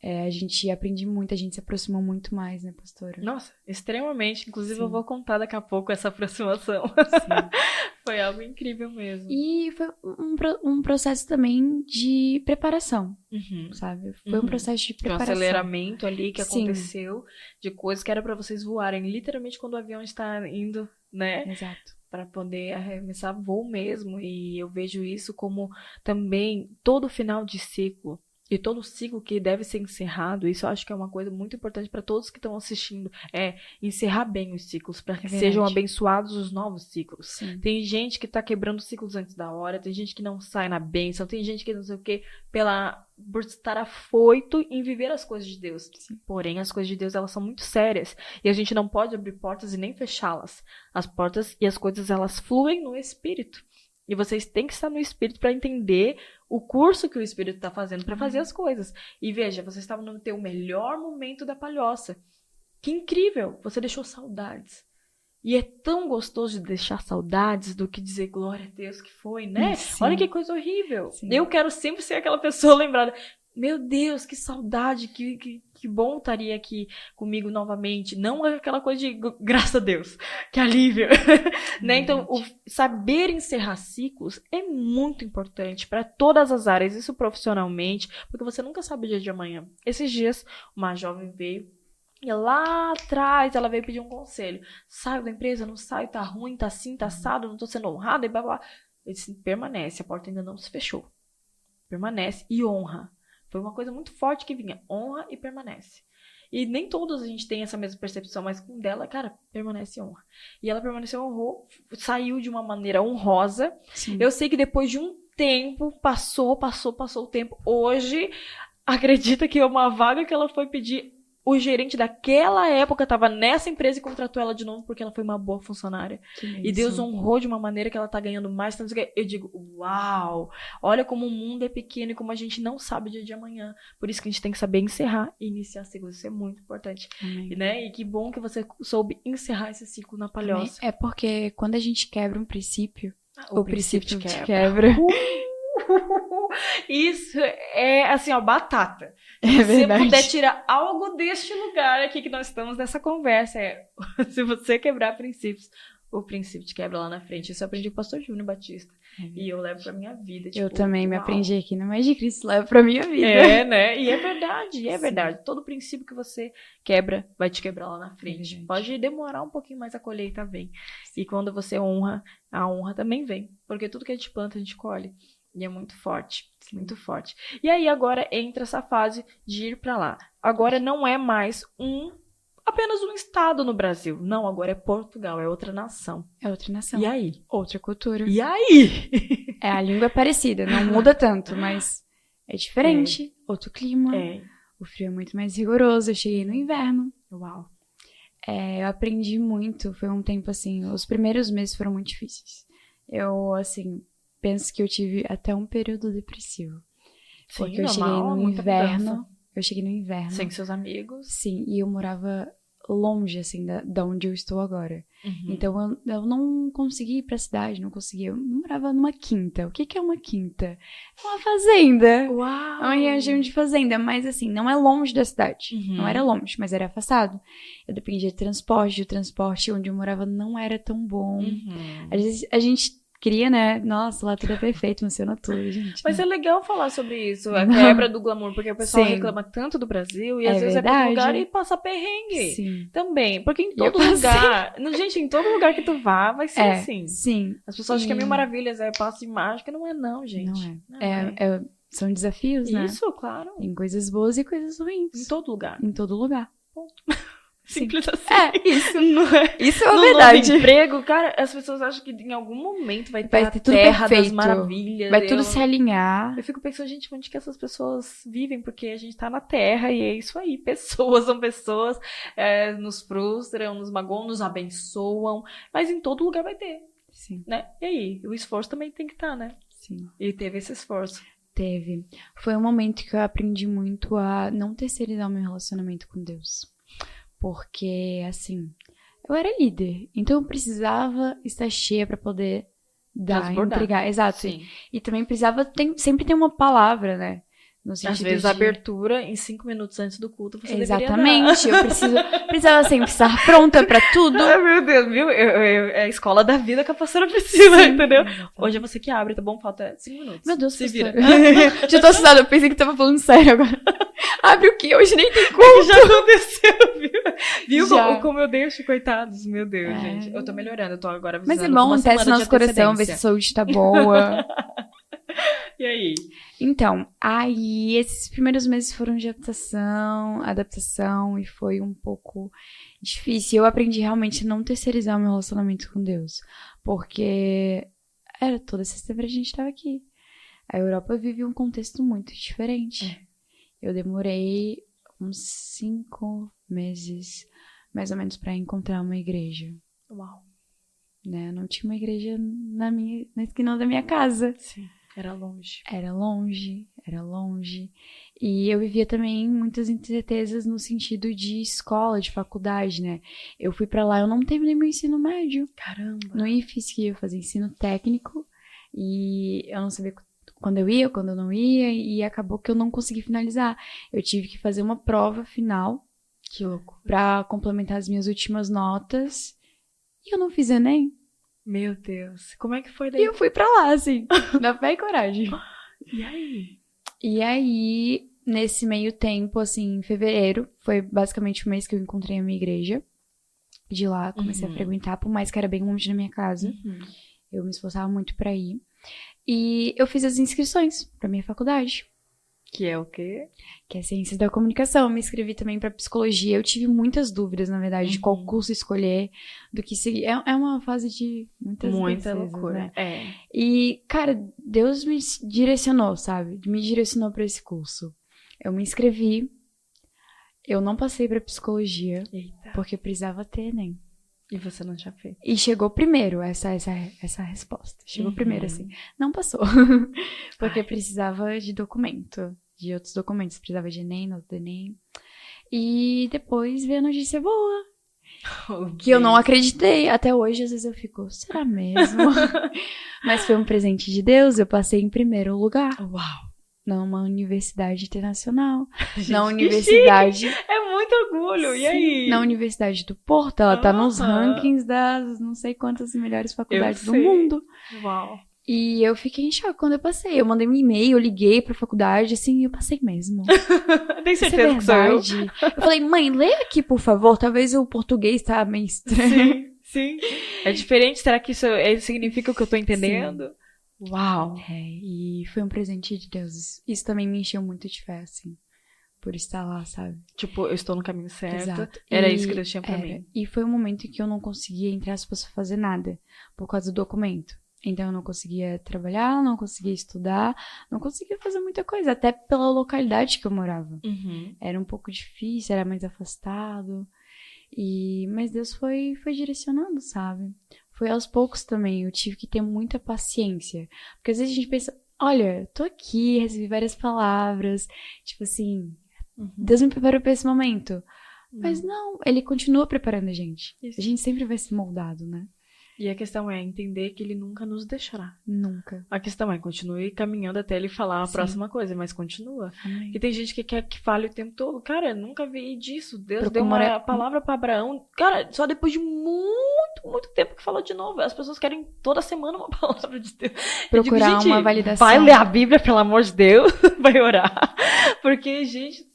A: a gente aprende muito, a gente se aproximou muito mais, né, pastora?
B: Nossa, extremamente. Inclusive,
A: Sim.
B: eu vou contar daqui a pouco essa aproximação.
A: Sim.
B: Foi algo incrível mesmo.
A: E foi um processo também de preparação,
B: Uhum.
A: sabe? Foi um processo de
B: Tem um
A: preparação.
B: aceleramento ali que
A: Sim.
B: aconteceu de coisas que era pra vocês voarem. Literalmente quando o avião está indo, né?
A: Exato.
B: Para poder arremessar voo mesmo. E eu vejo isso como também todo final de ciclo. E todo ciclo que deve ser encerrado, isso eu acho que é uma coisa muito importante para todos que estão assistindo, é encerrar bem os ciclos, para que
A: verdade.
B: sejam abençoados os novos ciclos.
A: Sim.
B: Tem gente que tá quebrando ciclos antes da hora, tem gente que não sai na bênção, tem gente que não sei o que, por estar afoito em viver as coisas de Deus.
A: Sim.
B: Porém, as coisas de Deus, elas são muito sérias, e a gente não pode abrir portas e nem fechá-las. As portas e as coisas, elas fluem no Espírito. E vocês têm que estar no Espírito para entender o curso que o Espírito está fazendo para fazer as coisas. E veja, vocês estavam no teu melhor momento da palhoça. Que incrível! Você deixou saudades. E é tão gostoso de deixar saudades do que dizer glória a Deus que foi, né?
A: Sim.
B: Olha que coisa horrível.
A: Sim.
B: Eu quero sempre ser aquela pessoa lembrada. Meu Deus, que saudade, que bom estaria aqui comigo novamente. Não aquela coisa de graças a Deus, que alívio. Né? Então, o saber encerrar ciclos é muito importante para todas as áreas, isso profissionalmente, porque você nunca sabe o dia de amanhã. Esses dias, uma jovem veio, e lá atrás ela veio pedir um conselho. Saio da empresa, não saio, tá ruim, tá assim, tá assado, não tô sendo honrada, e blá blá. Eu disse, permanece, a porta ainda não se fechou. Permanece e honra. Foi uma coisa muito forte que vinha. Honra e permanece. E nem todos a gente tem essa mesma percepção, mas com dela, cara, permanece e honra. E ela permaneceu, honrou, saiu de uma maneira honrosa.
A: Sim.
B: Eu sei que depois de um tempo, passou o tempo. Hoje, acredita que é uma vaga que ela foi pedir, o gerente daquela época estava nessa empresa e contratou ela de novo porque ela foi uma boa funcionária. E Deus honrou de uma maneira que ela tá ganhando mais. Eu digo, uau! Olha como o mundo é pequeno e como a gente não sabe o dia de amanhã. Por isso que a gente tem que saber encerrar e iniciar ciclos. Isso é muito importante. Né? E que bom que você soube encerrar esse ciclo na palhoça.
A: É porque quando a gente quebra um princípio, o princípio te
B: quebra. Isso é assim, ó, batata. Se você puder tirar algo deste lugar aqui que nós estamos nessa conversa, se você quebrar princípios, o princípio te quebra lá na frente. Isso eu aprendi com o pastor Júnior Batista. E eu levo pra minha vida. Tipo,
A: eu também me aprendi aqui no Mais de Cristo, levo pra minha vida.
B: Né? E é verdade, é verdade. Todo princípio que você quebra, vai te quebrar lá na frente. Pode demorar um pouquinho, mas a colheita vem. E quando você honra, a honra também vem. Porque tudo que a gente planta, a gente colhe. E é muito forte, muito forte. E aí agora entra essa fase de ir pra lá. Agora não é mais apenas um estado no Brasil. Não, agora é Portugal, é outra nação.
A: É outra nação.
B: E aí?
A: Outra cultura.
B: E aí?
A: A língua é parecida, não muda tanto, mas é diferente. Outro clima. O frio é muito mais rigoroso. Eu cheguei no inverno.
B: Uau.
A: Eu aprendi muito. Foi um tempo assim, os primeiros meses foram muito difíceis. Eu, assim, penso que eu tive até um período depressivo.
B: Sim,
A: porque eu
B: cheguei
A: no inverno. Eu cheguei no inverno.
B: Sem seus amigos.
A: Sim, e eu morava longe, assim, da onde eu estou agora. Então, eu não conseguia ir pra cidade, não conseguia. Eu morava numa quinta. O que é uma quinta? É uma fazenda.
B: Uau!
A: É uma região de fazenda, mas assim, não é longe da cidade. Não era longe, mas era afastado. Eu dependia de transporte. O transporte onde eu morava não era tão bom. Às vezes, a gente queria, né? Nossa, lá tudo é perfeito, funciona tudo, gente.
B: Mas é legal falar sobre isso, a quebra do glamour, porque o pessoal reclama tanto do Brasil e às vezes
A: verdade.
B: É pra lugar e passa perrengue.
A: Sim.
B: Também, porque em todo lugar, gente, em todo lugar que tu vá, vai ser assim.
A: Sim.
B: As pessoas acham que é mil maravilhas, é passo de mágica, não é não, gente.
A: Não é. São desafios, né?
B: Isso, claro.
A: Tem coisas boas e coisas ruins.
B: Em todo lugar.
A: Em todo lugar.
B: Ponto. Simples assim.
A: Isso.
B: Não é?
A: Isso é uma
B: no
A: verdade.
B: Novo emprego, cara, as pessoas acham que em algum momento vai ter a
A: tudo
B: terra
A: perfeito.
B: das maravilhas.
A: Vai tudo se alinhar.
B: Eu fico pensando, gente, onde que essas pessoas vivem? Porque a gente tá na terra e é isso aí. Pessoas são pessoas, nos frustram, nos magoam, nos abençoam. Mas em todo lugar vai ter.
A: Sim.
B: Né? E aí? O esforço também tem que estar, né?
A: Sim.
B: E teve esse esforço.
A: Teve. Foi um momento que eu aprendi muito a não terceirizar o meu relacionamento com Deus. Porque, assim, eu era líder. Então eu precisava estar cheia pra poder entregar. Exato.
B: Sim.
A: E também precisava sempre ter uma palavra, né? No
B: Às
A: sentido
B: vezes
A: de...
B: a abertura, em 5 minutos antes do culto, você
A: Exatamente. Eu precisava sempre estar pronta pra tudo.
B: Ai, meu Deus, viu? É a escola da vida que a pastora precisa,
A: Sim,
B: entendeu?
A: exatamente.
B: Hoje é você que abre, tá bom? Falta 5 minutos.
A: Meu Deus,
B: se
A: pastora.
B: vira.
A: Já tô assustada, eu pensei que tava falando sério agora. Abre o quê? Hoje nem tem como.
B: Já aconteceu, viu? Viu
A: Já.
B: como eu deixo, coitados? Meu Deus,
A: É.
B: gente. Eu tô melhorando, eu tô agora
A: Mas
B: avisando
A: é
B: com
A: bom,
B: uma
A: testa
B: semana de
A: nosso coração, ver se a
B: antecedência.
A: saúde tá boa.
B: E aí?
A: Então, aí esses primeiros meses foram de adaptação, e foi um pouco difícil. Eu aprendi realmente a não terceirizar o meu relacionamento com Deus, porque era toda sexta-feira a gente estava aqui. A Europa vive um contexto muito diferente. Eu demorei uns 5 meses, mais ou menos, para encontrar uma igreja.
B: Uau.
A: Né? Não tinha uma igreja na esquina da minha casa.
B: Sim. Era longe.
A: Era longe. E eu vivia também muitas incertezas no sentido de escola, de faculdade, né? Eu fui pra lá, eu não terminei meu ensino médio.
B: Caramba.
A: No IFES, que ia fazer ensino técnico, e eu não sabia quando eu ia, quando eu não ia, e acabou que eu não consegui finalizar. Eu tive que fazer uma prova final.
B: Que louco.
A: Pra complementar as minhas últimas notas, e eu não fiz Enem.
B: Meu Deus. Como é que foi daí?
A: E eu fui pra lá, assim, na fé e coragem.
B: E aí?
A: E aí, nesse meio tempo, assim, em fevereiro, foi basicamente o mês que eu encontrei a minha igreja. De lá, comecei a frequentar, por mais que era bem longe da minha casa. Eu me esforçava muito pra ir. E eu fiz as inscrições pra minha faculdade.
B: Que é o quê?
A: Que é Ciências da Comunicação. Eu me inscrevi também pra Psicologia. Eu tive muitas dúvidas, na verdade, de qual curso escolher, do que seguir. É uma fase de muita
B: loucura.
A: Né?
B: É.
A: E, cara, Deus me direcionou, sabe? Me direcionou pra esse curso. Eu me inscrevi. Eu não passei pra Psicologia.
B: Eita.
A: Porque precisava ter Enem.
B: E você não já fez?
A: E chegou primeiro essa resposta. Chegou primeiro, assim. Não passou. Porque precisava de documento. De outros documentos. Precisava de Enem, nota do Enem. E depois veio a notícia boa. Que eu não acreditei. Até hoje, às vezes eu fico, será mesmo? Mas foi um presente de Deus. Eu passei em primeiro lugar.
B: Uau!
A: Numa universidade internacional.
B: Gente,
A: na universidade...
B: É muito orgulho.
A: Sim,
B: E aí?
A: na Universidade do Porto. Ela tá nos rankings das não sei quantas melhores faculdades do mundo.
B: Uau.
A: E eu fiquei em choque quando eu passei. Eu mandei um e-mail, eu liguei pra faculdade, assim, e eu passei mesmo.
B: Tem certeza que sou eu?
A: Eu falei, mãe, lê aqui, por favor. Talvez o português tá meio estranho.
B: Sim. É diferente? Será que isso significa o que eu tô entendendo? Sim. Uau.
A: E foi um presente de Deus. Isso também me encheu muito de fé, assim. Por estar lá, sabe?
B: Tipo, eu estou no caminho certo.
A: Exato.
B: Era isso que Deus tinha pra mim.
A: E foi um momento em que eu não conseguia, entre aspas, fazer nada. Por causa do documento. Então eu não conseguia trabalhar, não conseguia estudar, não conseguia fazer muita coisa. Até pela localidade que eu morava. Era um pouco difícil, era mais afastado. Mas Deus foi direcionando, sabe? Foi aos poucos também. Eu tive que ter muita paciência. Porque às vezes a gente pensa, olha, tô aqui, recebi várias palavras. Tipo assim, Deus me preparou pra esse momento. Mas não, Ele continua preparando a gente. Isso. A gente sempre vai ser moldado, né?
B: E a questão é entender que Ele nunca nos deixará.
A: Nunca.
B: A questão é, continue caminhando até Ele falar a próxima coisa, mas continua.
A: Amém.
B: E tem gente que quer que fale o tempo todo. Cara, eu nunca vi disso. Deus deu uma palavra pra Abraão. Cara, só depois de muito tempo que falou de novo. As pessoas querem toda semana uma palavra de Deus.
A: Procurar uma validação.
B: Vai ler a Bíblia, pelo amor de Deus. Vai orar. Porque, gente,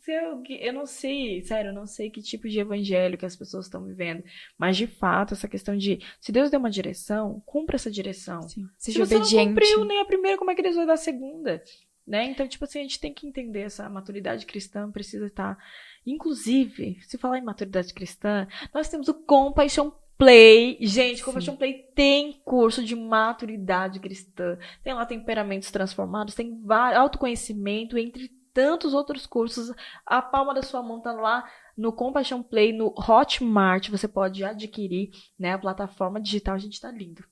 B: eu não sei, sério, eu não sei que tipo de evangelho que as pessoas estão vivendo. Mas, de fato, essa questão de, se Deus deu uma direção, cumpra essa direção.
A: Sim.
B: Se você
A: obediente.
B: não cumpriu nem a primeira, como é que Deus vai dar a segunda? Né? Então, tipo assim, a gente tem que entender essa maturidade cristã, precisa estar... Inclusive, se falar em maturidade cristã, nós temos o Compaixão Play. Gente, Compaixão Play tem curso de maturidade cristã. Tem lá temperamentos transformados, tem autoconhecimento, entre tantos outros cursos. A palma da sua mão tá lá no Compaixão Play, no Hotmart. Você pode adquirir, né? A plataforma digital, a gente tá lindo.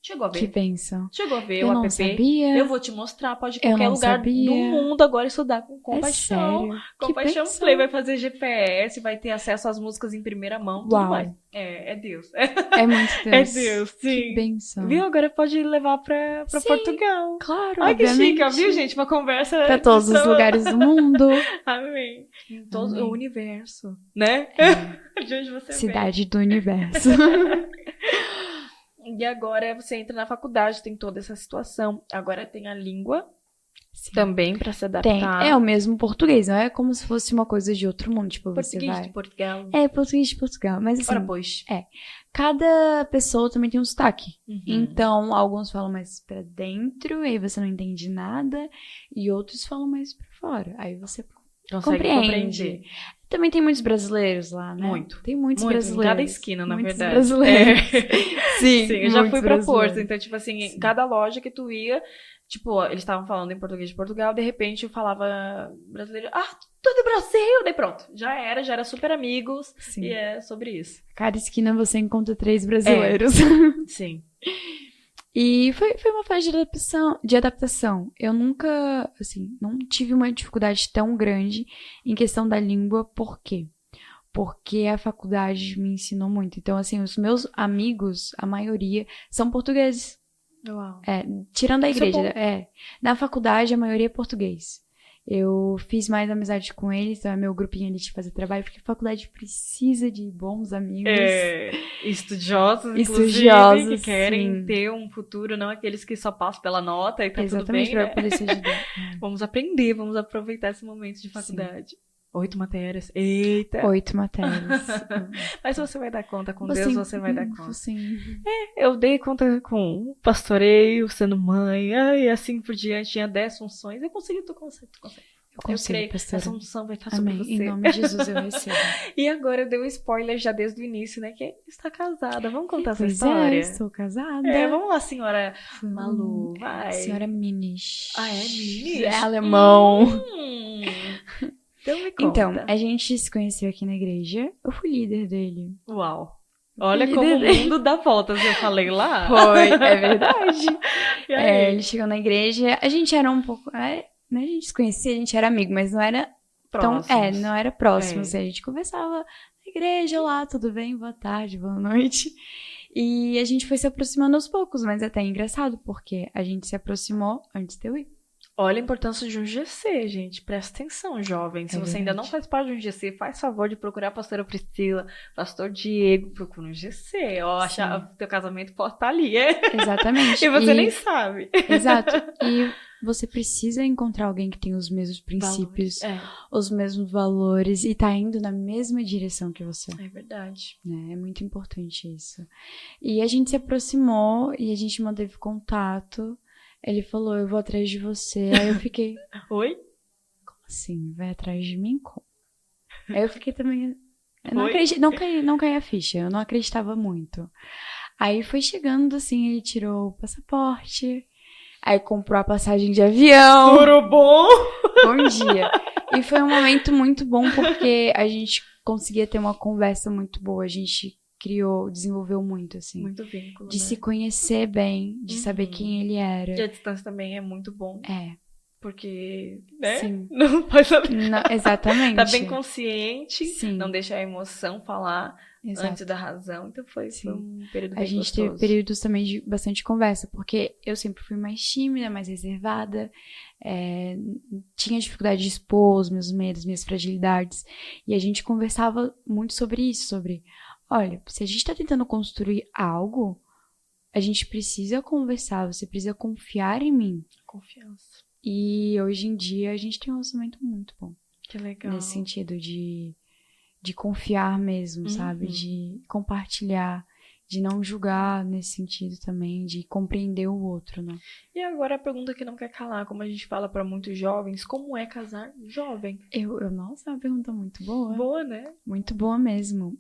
B: Chegou a
A: Que
B: ver?
A: bênção.
B: Chegou a ver
A: Eu
B: o
A: não
B: app?
A: sabia.
B: Eu vou te mostrar. Pode ir em
A: Eu
B: qualquer
A: não
B: lugar
A: sabia.
B: do mundo agora estudar com
A: É
B: Compaixão.
A: sério. Que
B: Compaixão
A: bênção.
B: Play vai fazer GPS, vai ter acesso às músicas em primeira mão, tudo
A: Uau.
B: mais. É Deus.
A: É muito
B: É
A: Deus.
B: Deus, sim.
A: Que bênção.
B: Viu? Agora pode levar pra
A: Sim,
B: Portugal.
A: claro,
B: Ai, que
A: obviamente.
B: chique, ó, viu, gente? Uma conversa
A: Pra todos os lugares do mundo.
B: Amém. Em todo
A: Amém.
B: o universo, né?
A: É.
B: De onde você
A: Cidade do universo.
B: vem. E agora você entra na faculdade, tem toda essa situação. Agora tem a língua
A: Sim.
B: também pra se
A: Tem.
B: adaptar.
A: É o mesmo português, não é como se fosse uma coisa de outro mundo. Tipo, você
B: Português
A: vai.
B: de Portugal.
A: É, português de Portugal. Mas assim,
B: Ora, pois.
A: cada pessoa também tem um sotaque.
B: Uhum.
A: Então, alguns falam mais pra dentro, aí você não entende nada. E outros falam mais pra fora. Aí você
B: Consegue
A: compreende.
B: compreender.
A: Também tem muitos brasleiros lá, né?
B: Muito.
A: Tem muitos
B: Muito,
A: brasileiros.
B: em cada esquina, na
A: Muitos
B: verdade.
A: brasileiros. Sim,
B: Sim, eu já
A: muitos
B: fui pra Porto,
A: brasileiros.
B: então, tipo assim, em
A: Sim.
B: cada loja que tu ia, tipo, eles estavam falando em português de Portugal, de repente eu falava brasileiro, tudo Brasil! Daí pronto, já era super amigos,
A: Sim.
B: e é sobre isso.
A: Cada esquina você encontra 3 brasileiros.
B: Sim.
A: E foi uma fase de adaptação. Eu nunca, assim, não tive uma dificuldade tão grande em questão da língua. Por quê? Porque a faculdade me ensinou muito. Então, assim, os meus amigos, a maioria, são portugueses.
B: Uau.
A: Tirando a
B: Isso é
A: igreja.
B: bom.
A: Na faculdade, a maioria é português. Eu fiz mais amizade com eles, então é meu grupinho ali de fazer trabalho, porque a faculdade precisa de bons amigos.
B: Estudiosos,
A: Estudiosos,
B: inclusive, que querem
A: sim.
B: ter um futuro, não aqueles que só passam pela nota e tá
A: Exatamente,
B: tudo bem,
A: pra
B: né?
A: poder se ajudar.
B: Vamos aprender, vamos aproveitar esse momento de faculdade. 8 matérias. Eita!
A: 8 matérias.
B: Mas você vai dar conta com Deus, você vai dar conta.
A: Sim.
B: Eu dei conta com pastoreio, sendo mãe, e assim por diante. Tinha 10 funções. Eu consegui, tu consegue.
A: Eu consigo,
B: creio que
A: pastora.
B: essa unção vai estar sobre
A: Amém.
B: você.
A: Em nome de Jesus eu recebo.
B: E agora eu dei um spoiler já desde o início, né? Que está casada. Vamos contar essa
A: Pois
B: história?
A: estou casada.
B: Vamos lá, senhora Malu, vai.
A: Senhora Minis.
B: É Minis?
A: É alemão.
B: Então me conta.
A: Então, a gente se conheceu aqui na igreja. Eu fui líder dele.
B: Uau. Olha como o mundo dá voltas, eu falei lá.
A: Foi, é verdade.
B: E aí?
A: Ele chegou na igreja, a gente era um pouco... Né, a gente se conhecia, a gente era amigo, mas não era
B: Próximos.
A: não era próximo. Assim, a gente conversava na igreja, lá, tudo bem, boa tarde, boa noite. E a gente foi se aproximando aos poucos, mas é até engraçado, porque a gente se aproximou antes de eu ir.
B: Olha a importância de um GC, gente. Presta atenção, jovem. Se você ainda não faz parte de um GC, faz favor de procurar a pastora Priscila, pastor Diego, procura um GC. Ó, teu casamento pode estar ali,
A: Exatamente.
B: E você nem sabe.
A: Exato. E você precisa encontrar alguém que tem os mesmos princípios, os mesmos valores e tá indo na mesma direção que você.
B: É verdade.
A: É muito importante isso. E a gente se aproximou e a gente manteve contato. Ele falou, eu vou atrás de você. Aí eu fiquei...
B: Oi?
A: Como assim? Vai atrás de mim? Como? Aí eu fiquei também... Não caí a ficha. Eu não acreditava muito. Aí foi chegando, assim, ele tirou o passaporte. Aí comprou a passagem de avião.
B: Tudo bom?
A: Bom dia. E foi um momento muito bom porque a gente conseguia ter uma conversa muito boa. A gente desenvolveu muito, assim.
B: Muito vínculo,
A: de
B: né?
A: se conhecer bem, de saber quem ele era.
B: E a distância também é muito bom. Porque, né?
A: Sim.
B: Não faz saber.
A: Exatamente.
B: Tá bem consciente.
A: Sim.
B: Não deixa a emoção falar
A: Exato.
B: antes da razão. Então foi um período bem
A: A gente
B: gostoso.
A: teve períodos também de bastante conversa, porque eu sempre fui mais tímida, mais reservada, tinha dificuldade de expor os meus medos, minhas fragilidades, e a gente conversava muito sobre isso, olha, se a gente tá tentando construir algo, a gente precisa conversar, você precisa confiar em mim.
B: Confiança.
A: E hoje em dia a gente tem um relacionamento muito bom.
B: Que legal.
A: Nesse sentido de confiar mesmo, sabe? De compartilhar, de não julgar nesse sentido também, de compreender o outro, né?
B: E agora a pergunta que não quer calar, como a gente fala pra muitos jovens, como é casar jovem?
A: Nossa, é uma pergunta muito boa.
B: Boa, né?
A: Muito boa mesmo.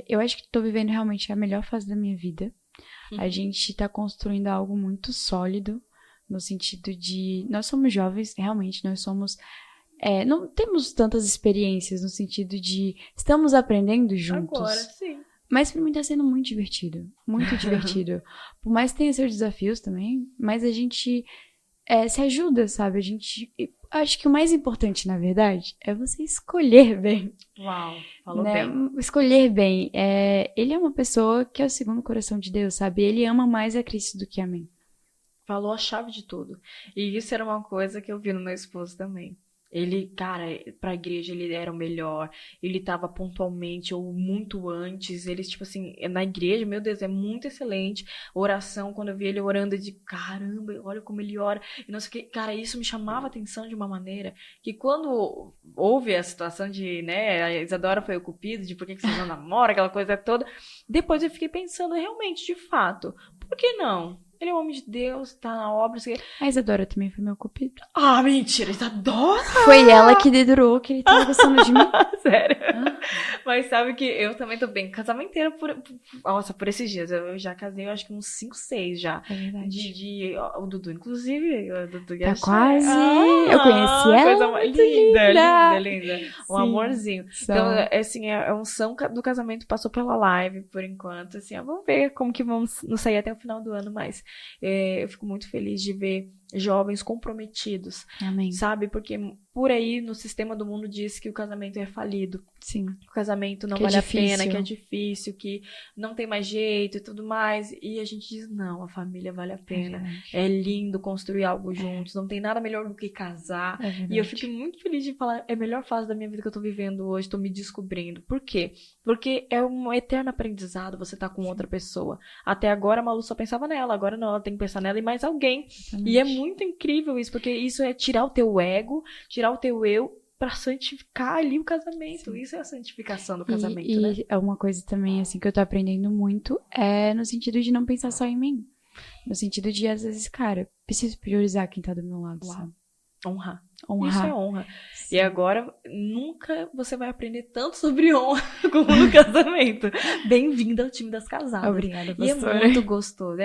A: Eu acho que tô vivendo realmente a melhor fase da minha vida. A gente tá construindo algo muito sólido, no sentido de... Nós somos jovens, realmente, nós somos... não temos tantas experiências no sentido de... Estamos aprendendo juntos.
B: Agora, sim.
A: Mas pra mim tá sendo muito divertido. Muito divertido. Por mais que tenha seus desafios também, mas a gente se ajuda, sabe? Acho que o mais importante, na verdade, é você escolher bem.
B: Uau, falou
A: Né?
B: bem.
A: Escolher bem. Ele é uma pessoa que é o segundo coração de Deus, sabe? Ele ama mais a Cristo do que a mim.
B: Falou a chave de tudo. E isso era uma coisa que eu vi no meu esposo também. Ele, cara, pra igreja ele era o melhor. Ele tava pontualmente ou muito antes. Ele, tipo assim, na igreja, meu Deus, é muito excelente. Oração, quando eu vi ele orando, de caramba, olha como ele ora. E não sei o que, cara, isso me chamava a atenção de uma maneira que quando houve a situação de, né, a Isadora foi o cupido, de por que vocês não namoram, aquela coisa toda. Depois eu fiquei pensando, realmente, de fato, por que não? Ele é um homem de Deus, tá na obra. Sei...
A: A Isadora também foi meu cupido.
B: Ah, mentira, Isadora!
A: Foi ela que dedurou que ele tava gostando de mim.
B: Sério. Mas sabe que eu também tô bem casamenteira por esses dias. Eu já casei, eu acho que uns 5, 6 já.
A: É verdade.
B: O Dudu, inclusive. O Dudu
A: Tá quase. Eu conheci ela.
B: Coisa mais linda. Um
A: Sim.
B: amorzinho. Então, assim, é um som do casamento, passou pela live por enquanto. Assim, vamos ver como que vamos nos sair até o final do ano, mas eu fico muito feliz de ver jovens comprometidos.
A: Amém.
B: Sabe? Porque por aí no sistema do mundo diz que o casamento é falido.
A: Sim.
B: O casamento não
A: que
B: vale
A: é
B: a pena, que é difícil, que não tem mais jeito e tudo mais. E a gente diz, não, a família vale a pena. É lindo construir algo juntos. Não tem nada melhor do que casar. E eu fico muito feliz de falar, é a melhor fase da minha vida que eu tô vivendo hoje, tô me descobrindo. Por quê? Porque é um eterno aprendizado você tá com outra pessoa. Até agora a Malu só pensava nela, agora não, ela tem que pensar nela e mais alguém. Exatamente. E é muito incrível isso, porque isso é tirar o teu ego, tirar o teu eu pra santificar ali o casamento. Sim. Isso é a santificação do casamento, né?
A: E é uma coisa também, assim, que eu tô aprendendo muito, no sentido de não pensar só em mim. No sentido de, às vezes, cara, preciso priorizar quem tá do meu lado, sabe?
B: Honrar.
A: Honrar.
B: Isso é honra. Sim. E agora, nunca você vai aprender tanto sobre honra como no casamento. Bem-vinda ao time das casadas.
A: Obrigada, pastora.
B: E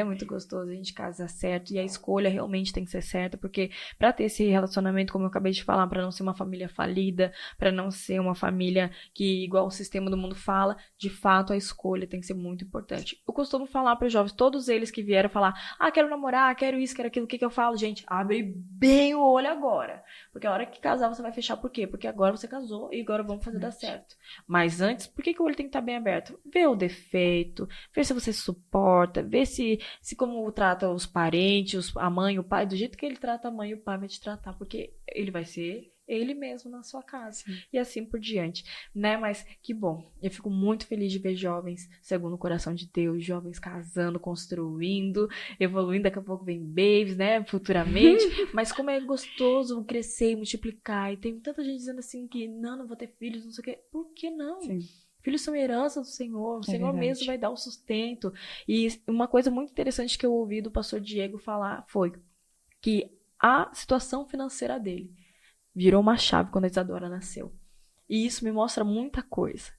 B: é muito gostoso a gente casar certo, e a escolha realmente tem que ser certa, porque pra ter esse relacionamento, como eu acabei de falar, pra não ser uma família falida, pra não ser uma família que, igual o sistema do mundo fala, de fato a escolha tem que ser muito importante. Eu costumo falar para os jovens, todos eles que vieram falar, quero namorar, quero isso, quero aquilo, o que eu falo? Gente, abre bem o olho agora. Porque a hora que casar, você vai fechar por quê? Porque agora você casou e agora vamos fazer dar certo. Mas antes, por que o olho tem que estar bem aberto? Vê o defeito, vê se você suporta, vê se como trata os parentes, a mãe, o pai, do jeito que ele trata a mãe e o pai vai te tratar, porque ele vai ser ele mesmo na sua casa. Sim. E assim por diante, né? Mas que bom. Eu fico muito feliz de ver jovens segundo o coração de Deus, jovens casando, construindo, evoluindo. Daqui a pouco vem babies, né? Futuramente. Mas como é gostoso crescer e multiplicar. E tem tanta gente dizendo assim que não vou ter filhos, não sei o quê. Por que não? Sim. Filhos são herança do Senhor. O Senhor mesmo vai dar o sustento. E uma coisa muito interessante que eu ouvi do pastor Diego falar foi que a situação financeira dele virou uma chave quando a Isadora nasceu. E isso me mostra muita coisa.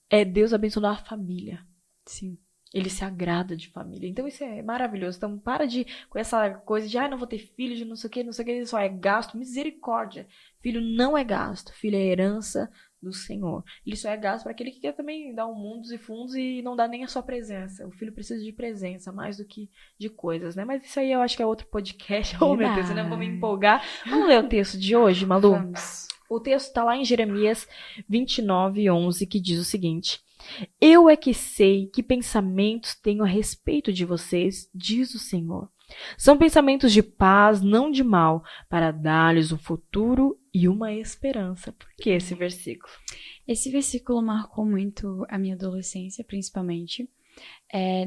B: É Deus abençoar a família. Sim. Ele se agrada de família. Então isso é maravilhoso. Então para com essa coisa de não vou ter filho, de não sei o que, só é gasto. Misericórdia. Filho não é gasto. Filho é herança do Senhor. Ele só é gasto para aquele que quer também dar mundos e fundos e não dá nem a sua presença. O filho precisa de presença, mais do que de coisas, né? Mas isso aí eu acho que é outro podcast. Oh, meu Deus, eu não vou me empolgar. Vamos ler o texto de hoje, Malu?
A: Vamos.
B: O texto está lá em Jeremias 29:11, que diz o seguinte: Eu é que sei que pensamentos tenho a respeito de vocês, diz o Senhor. São pensamentos de paz, não de mal, para dar-lhes um futuro e uma esperança. Por que esse versículo?
A: Esse versículo marcou muito a minha adolescência, principalmente.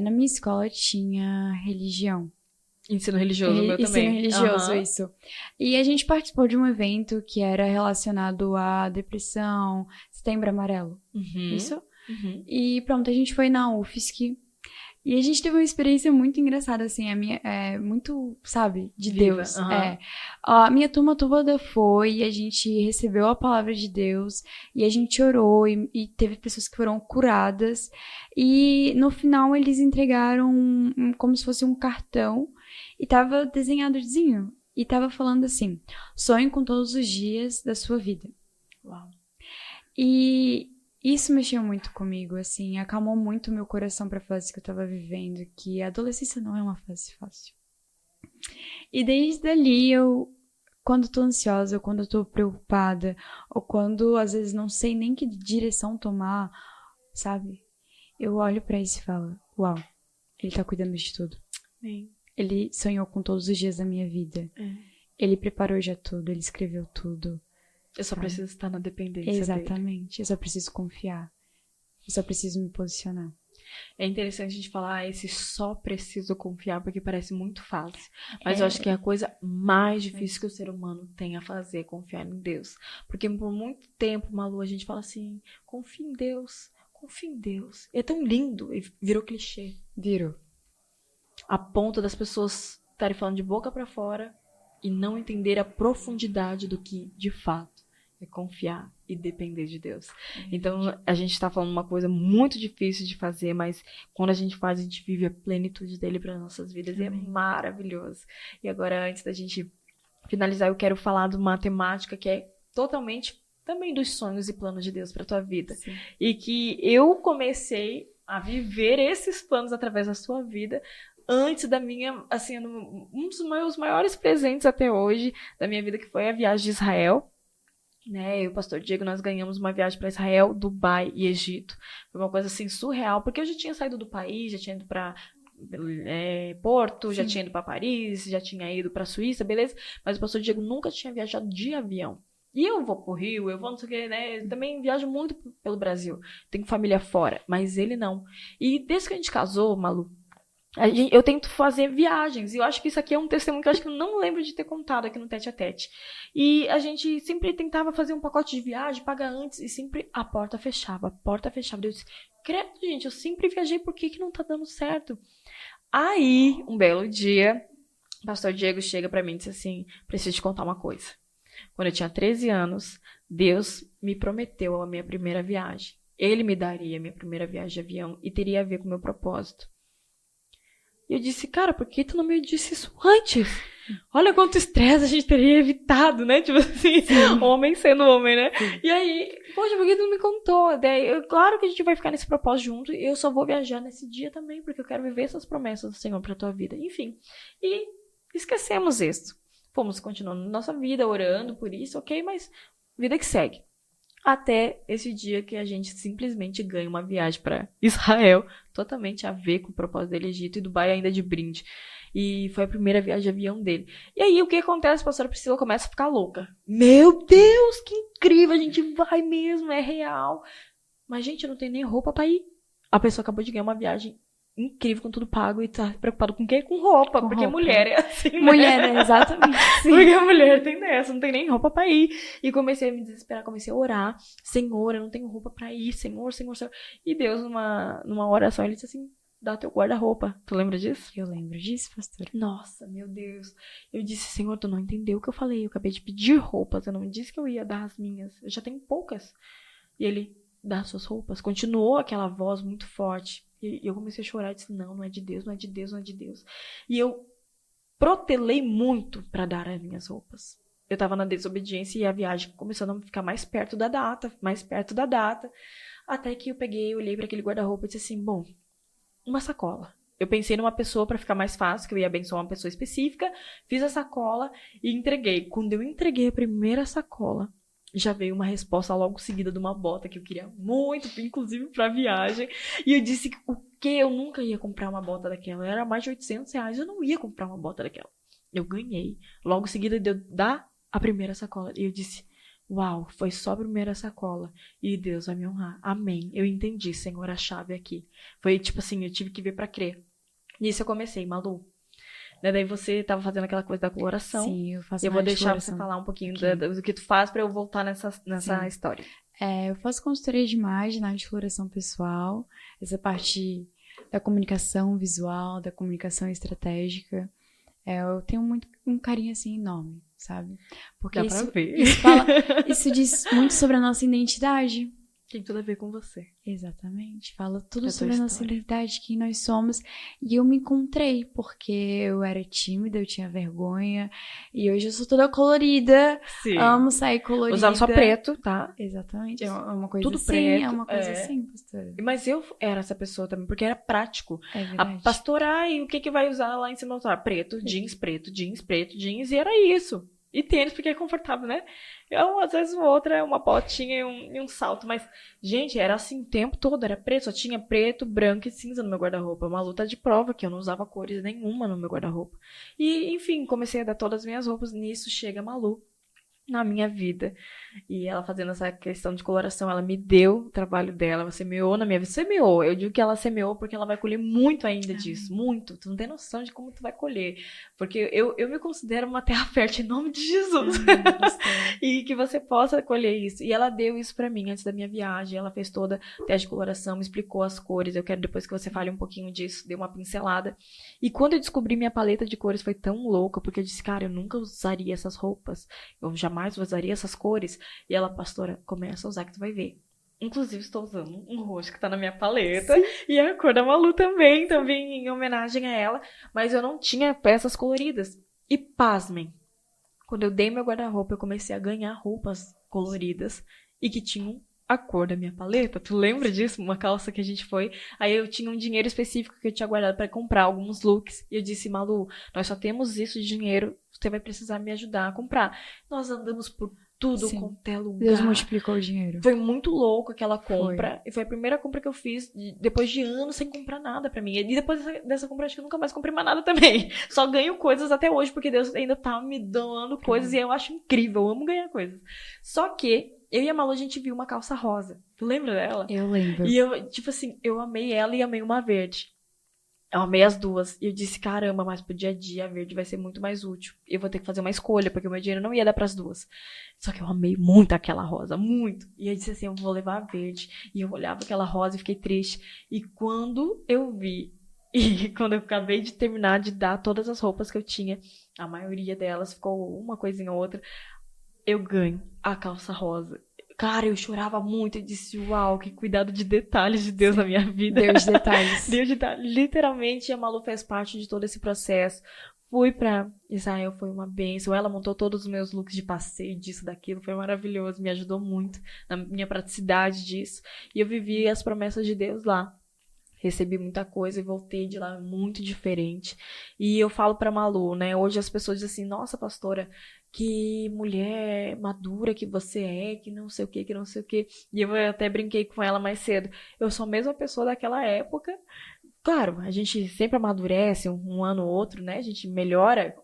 A: Na minha escola tinha religião.
B: Ensino religioso, meu também.
A: Ensino religioso, isso. E a gente participou de um evento que era relacionado à depressão, Setembro Amarelo. Isso? E pronto, a gente foi na UFSC. E a gente teve uma experiência muito engraçada, assim, muito, sabe, de
B: Viva.
A: Deus. A minha turma toda foi, e a gente recebeu a palavra de Deus, e a gente orou, e teve pessoas que foram curadas. E no final eles entregaram como se fosse um cartão, e tava desenhadozinho, e tava falando assim: sonhe com todos os dias da sua vida.
B: Uau.
A: E Isso mexeu muito comigo, assim, acalmou muito o meu coração pra fase que eu tava vivendo, que a adolescência não é uma fase fácil. E desde ali quando eu tô ansiosa, ou quando eu tô preocupada, ou quando às vezes não sei nem que direção tomar, sabe? Eu olho pra isso e falo, uau, ele tá cuidando de tudo.
B: Sim.
A: Ele sonhou com todos os dias da minha vida. Ele preparou já tudo, ele escreveu tudo.
B: Eu só preciso estar na dependência
A: Exatamente,
B: dele.
A: eu só preciso confiar. Eu só preciso me posicionar.
B: É interessante a gente falar esse só preciso confiar, porque parece muito fácil. Mas eu acho que é a coisa mais difícil que o ser humano tem a fazer é confiar em Deus. Porque por muito tempo, Malu, a gente fala assim, confia em Deus, confia em Deus. É tão lindo, e virou clichê.
A: Virou.
B: A ponto das pessoas estarem falando de boca pra fora e não entender a profundidade do que, de fato, é confiar e depender de Deus. Então, a gente está falando uma coisa muito difícil de fazer, mas quando a gente faz, a gente vive a plenitude dele para nossas vidas. E é maravilhoso. E agora, antes da gente finalizar, eu quero falar de uma temática que é totalmente também dos sonhos e planos de Deus para tua vida.
A: Sim.
B: E que eu comecei a viver esses planos através da sua vida antes da minha, assim, um dos meus maiores presentes até hoje da minha vida, que foi a viagem de Israel. Né, eu e o pastor Diego, nós ganhamos uma viagem para Israel, Dubai e Egito. Foi uma coisa assim surreal, porque eu já tinha saído do país, já tinha ido para Porto, já tinha ido para Paris, já tinha ido para Suíça, beleza? Mas o pastor Diego nunca tinha viajado de avião. E eu vou pro Rio, eu vou não sei o que, né? Eu também viajo muito pelo Brasil. Tenho família fora, mas ele não. E desde que a gente casou, Malu, eu tento fazer viagens, e eu acho que isso aqui é um testemunho que eu acho que eu não lembro de ter contado aqui no Tete a Tete. E a gente sempre tentava fazer um pacote de viagem, pagar antes, e sempre a porta fechava. Eu disse, credo, gente, eu sempre viajei, por que não tá dando certo? Aí, um belo dia, o pastor Diego chega pra mim e diz assim, preciso te contar uma coisa. Quando eu tinha 13 anos, Deus me prometeu a minha primeira viagem. Ele me daria a minha primeira viagem de avião e teria a ver com o meu propósito. E eu disse, cara, por que tu não me disse isso antes? Olha quanto estresse a gente teria evitado, né? Tipo assim, homem sendo homem, né? E aí, poxa, por que tu não me contou? Daí, claro que a gente vai ficar nesse propósito junto e eu só vou viajar nesse dia também, porque eu quero viver essas promessas do Senhor pra tua vida. Enfim, e esquecemos isso. Fomos continuando nossa vida, orando por isso, ok? Mas vida que segue. Até esse dia que a gente simplesmente ganha uma viagem para Israel, totalmente a ver com o propósito dele, Egito, e Dubai ainda de brinde. E foi a primeira viagem de avião dele. E aí, o que acontece? A pastora Priscila começa a ficar louca. Meu Deus, que incrível, a gente vai mesmo, é real. Mas, gente, eu não tenho nem roupa pra ir. A pessoa acabou de ganhar uma viagem incrível, com tudo pago, e tá preocupado com o quê? Com roupa, porque mulher é assim, né?
A: Mulher é exatamente assim.
B: Porque a mulher tem dessa, não tem nem roupa pra ir. E comecei a me desesperar, comecei a orar. Senhor, eu não tenho roupa pra ir, Senhor. E Deus, numa oração, ele disse assim, dá teu guarda-roupa. Tu lembra disso?
A: Eu lembro disso, pastor.
B: Nossa, meu Deus. Eu disse, Senhor, tu não entendeu o que eu falei. Eu acabei de pedir roupas, eu não me disse que eu ia dar as minhas. Eu já tenho poucas. E ele, dá suas roupas. Continuou aquela voz muito forte. E eu comecei a chorar e disse, não é de Deus, não é de Deus, não é de Deus. E eu protelei muito para dar as minhas roupas. Eu tava na desobediência e a viagem começando a ficar mais perto da data, até que eu peguei, olhei para aquele guarda-roupa e disse assim, bom, uma sacola. Eu pensei numa pessoa para ficar mais fácil, que eu ia abençoar uma pessoa específica, fiz a sacola e entreguei. Quando eu entreguei a primeira sacola, já veio uma resposta logo seguida de uma bota que eu queria muito, inclusive pra viagem. E eu disse o quê? Eu nunca ia comprar uma bota daquela. Era mais de R$800, eu não ia comprar uma bota daquela. Eu ganhei. Logo em seguida deu dar a primeira sacola. E eu disse, uau, foi só a primeira sacola. E Deus vai me honrar. Amém. Eu entendi, Senhor, a chave aqui. Foi tipo assim, eu tive que ver pra crer. Nisso eu comecei, Malu. Daí você tava fazendo aquela coisa da coloração.
A: Sim, eu faço.
B: Eu vou deixar você falar um pouquinho do que tu faz pra eu voltar nessa história.
A: Eu faço consultoria de imagem na área de coloração pessoal. Essa parte da comunicação visual, da comunicação estratégica. Eu tenho muito um carinho assim enorme, sabe? Porque
B: dá pra ver.
A: Isso diz muito sobre a nossa identidade.
B: Tem tudo a ver com você.
A: Exatamente. Fala tudo
B: A tua
A: sobre a nossa
B: história.
A: identidade, quem nós somos. E eu me encontrei, porque eu era tímida, eu tinha vergonha. E hoje eu sou toda colorida.
B: Sim.
A: Amo sair colorida.
B: Usava só preto, tá?
A: Exatamente. É uma coisa
B: Tudo
A: assim,
B: preto.
A: é uma coisa assim, pastora.
B: Mas eu era essa pessoa também, porque era prático.
A: É
B: A
A: verdade.
B: pastora, e o que vai usar lá em cima do altar? Preto, jeans, preto, jeans, preto, jeans, e era isso. E tênis, porque é confortável, né? Eu, às vezes, outra é uma botinha e um salto. Mas, gente, era assim o tempo todo. Era preto. Só tinha preto, branco e cinza no meu guarda-roupa. Uma luta de prova, que eu não usava cores nenhuma no meu guarda-roupa. E, enfim, comecei a dar todas as minhas roupas. Nisso chega a Malu na minha vida. E ela fazendo essa questão de coloração, ela me deu o trabalho dela, ela semeou na minha vida. Semeou, eu digo que ela semeou porque ela vai colher muito ainda disso, muito. Tu não tem noção de como tu vai colher. Porque eu me considero uma terra fértil em nome de Jesus. E que você possa colher isso. E ela deu isso pra mim antes da minha viagem, ela fez toda a teste de coloração, me explicou as cores, eu quero depois que você fale um pouquinho disso, deu uma pincelada. E quando eu descobri minha paleta de cores foi tão louca, porque eu disse, cara, eu nunca usaria essas roupas, eu jamais usaria essas cores. E ela, pastora, começa a usar que tu vai ver. Inclusive, estou usando um roxo que tá na minha paleta. Sim. E a cor da Malu também em homenagem a ela. Mas eu não tinha peças coloridas. E pasmem, quando eu dei meu guarda-roupa, eu comecei a ganhar roupas coloridas e que tinham a cor da minha paleta. Tu lembra disso? Uma calça que a gente foi. Aí eu tinha um dinheiro específico que eu tinha guardado para comprar alguns looks. E eu disse, Malu, nós só temos isso de dinheiro. Você vai precisar me ajudar a comprar. Nós andamos por tudo quanto é lugar.
A: Deus multiplicou o dinheiro.
B: Foi muito louco aquela compra. E foi a primeira compra que eu fiz depois de anos sem comprar nada pra mim. E depois dessa compra, acho que eu nunca mais comprei mais nada também. Só ganho coisas até hoje, porque Deus ainda tá me dando coisas e eu acho incrível. Eu amo ganhar coisas. Só que eu e a Malu, a gente viu uma calça rosa. Tu lembra dela?
A: Eu lembro.
B: E eu, tipo assim, eu amei ela e amei uma verde. Eu amei as duas. E eu disse, caramba, mas pro dia a dia a verde vai ser muito mais útil. Eu vou ter que fazer uma escolha, porque o meu dinheiro não ia dar pras duas. Só que eu amei muito aquela rosa, muito. E eu disse assim, eu vou levar a verde. E eu olhava aquela rosa e fiquei triste. E quando eu vi, e quando eu acabei de terminar de dar todas as roupas que eu tinha, a maioria delas ficou uma coisinha ou outra, eu ganho a calça rosa. Cara, eu chorava muito. Eu disse, uau, que cuidado de detalhes de Deus na minha vida.
A: Deus de detalhes.
B: Deus de detalhes. Literalmente, a Malu fez parte de todo esse processo. Fui pra Israel, foi uma bênção. Ela montou todos os meus looks de passeio, disso, daquilo. Foi maravilhoso, me ajudou muito na minha praticidade disso. E eu vivi as promessas de Deus lá. Recebi muita coisa e voltei de lá muito diferente. E eu falo pra Malu, né? Hoje as pessoas dizem assim, nossa, pastora, que mulher madura que você é, que não sei o que, que não sei o que. E eu até brinquei com ela mais cedo. Eu sou a mesma pessoa daquela época. Claro, a gente sempre amadurece um ano ou outro, né? A gente melhora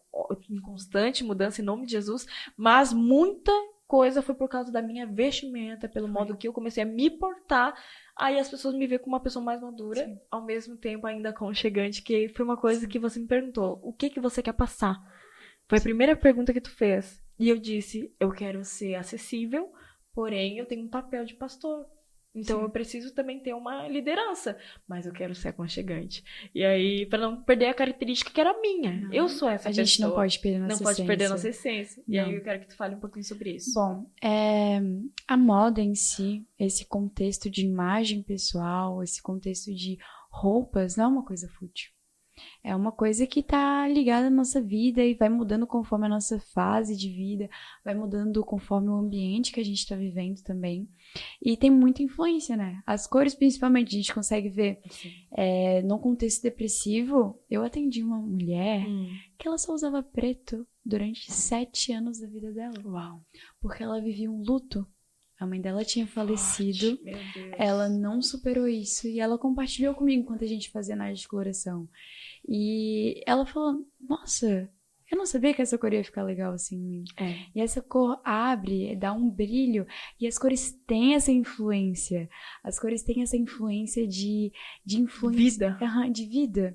B: em constante mudança em nome de Jesus. Mas muita coisa foi por causa da minha vestimenta, pelo modo que eu comecei a me portar. Aí as pessoas me veem como uma pessoa mais madura, sim, ao mesmo tempo ainda aconchegante, que foi uma coisa, sim, que você me perguntou. O que você quer passar? Foi a primeira pergunta que tu fez. E eu disse, eu quero ser acessível, porém eu tenho um papel de pastor. Então, sim, eu preciso também ter uma liderança, mas eu quero ser aconchegante. E aí, para não perder a característica que era minha. Não, eu sou essa pessoa.
A: A gente não pode perder nossa essência.
B: Não pode perder nossa essência. Não. E aí, eu quero que tu fale um pouquinho sobre isso.
A: Bom, a moda em si, esse contexto de imagem pessoal, esse contexto de roupas, não é uma coisa fútil. É uma coisa que tá ligada à nossa vida e vai mudando conforme a nossa fase de vida, vai mudando conforme o ambiente que a gente tá vivendo também. E tem muita influência, né? As cores, principalmente, a gente consegue ver. Num contexto depressivo, eu atendi uma mulher que ela só usava preto durante 7 anos da vida dela.
B: Uau!
A: Porque ela vivia um luto. A mãe dela tinha falecido, ela não superou isso e ela compartilhou comigo enquanto a gente fazia análise de coloração. E ela falou, nossa, eu não sabia que essa cor ia ficar legal assim em mim. E essa cor abre, dá um brilho e as cores têm essa influência. As cores têm essa influência de influência.
B: Vida.
A: De vida.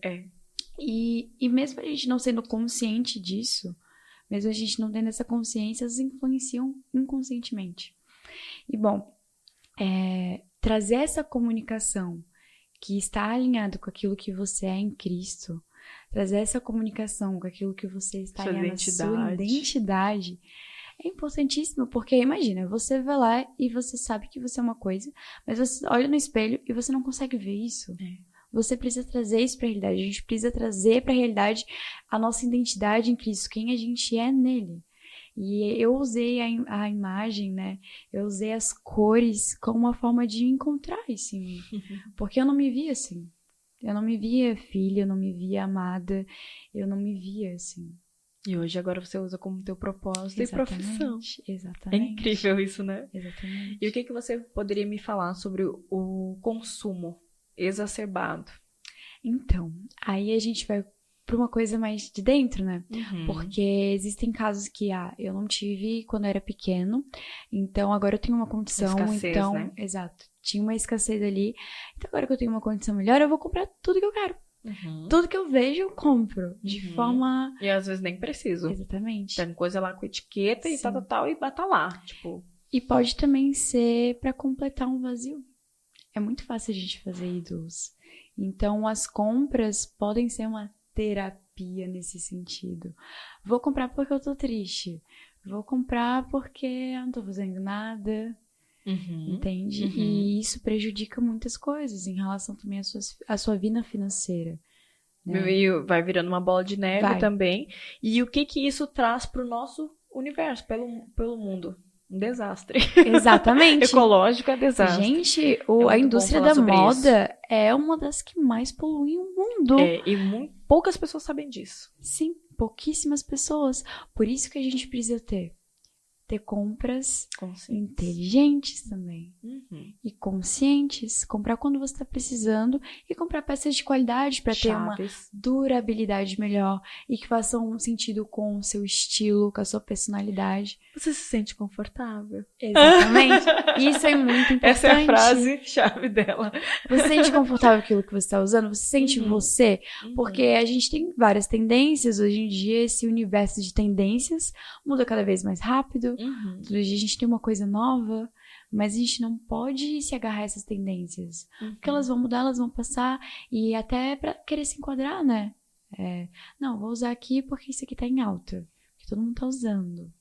A: E mesmo a gente não sendo consciente disso, mesmo a gente não tendo essa consciência, elas influenciam inconscientemente. E bom, trazer essa comunicação que está alinhado com aquilo que você é em Cristo, trazer essa comunicação com aquilo que você está alinhado na sua identidade, É importantíssimo, porque imagina, você vai lá e você sabe que você é uma coisa, mas você olha no espelho e você não consegue ver isso. Você precisa trazer isso pra realidade. A gente precisa trazer pra realidade a nossa identidade em Cristo, quem a gente é nele. E eu usei a imagem, né? Eu usei as cores como uma forma de encontrar isso em mim. Porque eu não me via assim. Eu não me via filha, eu não me via amada, eu não me via assim.
B: E hoje agora você usa como teu propósito e profissão.
A: Exatamente.
B: É incrível isso, né?
A: Exatamente.
B: E o que você poderia me falar sobre o consumo exacerbado?
A: Então, aí a gente vai para uma coisa mais de dentro, né? Porque existem casos que eu não tive quando eu era pequeno, então agora eu tenho uma condição,
B: Escassez,
A: então,
B: né?
A: exato, tinha uma escassez ali, então agora que eu tenho uma condição melhor, eu vou comprar tudo que eu quero. Tudo que eu vejo, eu compro. De forma...
B: E às vezes nem preciso.
A: Exatamente.
B: Tem coisa lá com etiqueta e tal, e tá lá, tipo...
A: E pode também ser pra completar um vazio. É muito fácil a gente fazer ídolos. Então, as compras podem ser uma terapia nesse sentido. Vou comprar porque eu tô triste. Vou comprar porque eu não tô fazendo nada. Entende? E isso prejudica muitas coisas em relação também à sua vida financeira. Né?
B: E vai virando uma bola de neve também. E o que isso traz pro nosso universo, pelo mundo? Um desastre.
A: Exatamente.
B: Ecológico é desastre.
A: Gente, a indústria da moda é uma das que mais poluem o mundo.
B: E poucas pessoas sabem disso.
A: Sim, pouquíssimas pessoas. Por isso que a gente precisa ter compras inteligentes também. E conscientes. Comprar quando você está precisando e comprar peças de qualidade para ter uma durabilidade melhor e que façam sentido com o seu estilo, com a sua personalidade.
B: Você se sente confortável.
A: Exatamente. Isso é muito importante.
B: Essa é a frase-chave dela.
A: Você se sente confortável com aquilo que você está usando? Você sente você? Porque a gente tem várias tendências. Hoje em dia, esse universo de tendências muda cada vez mais rápido. Todo dia a gente tem uma coisa nova, mas a gente não pode se agarrar a essas tendências. Porque elas vão mudar, elas vão passar, e até pra querer se enquadrar, né? Não, vou usar aqui porque isso aqui tá em alta. Porque todo mundo tá usando.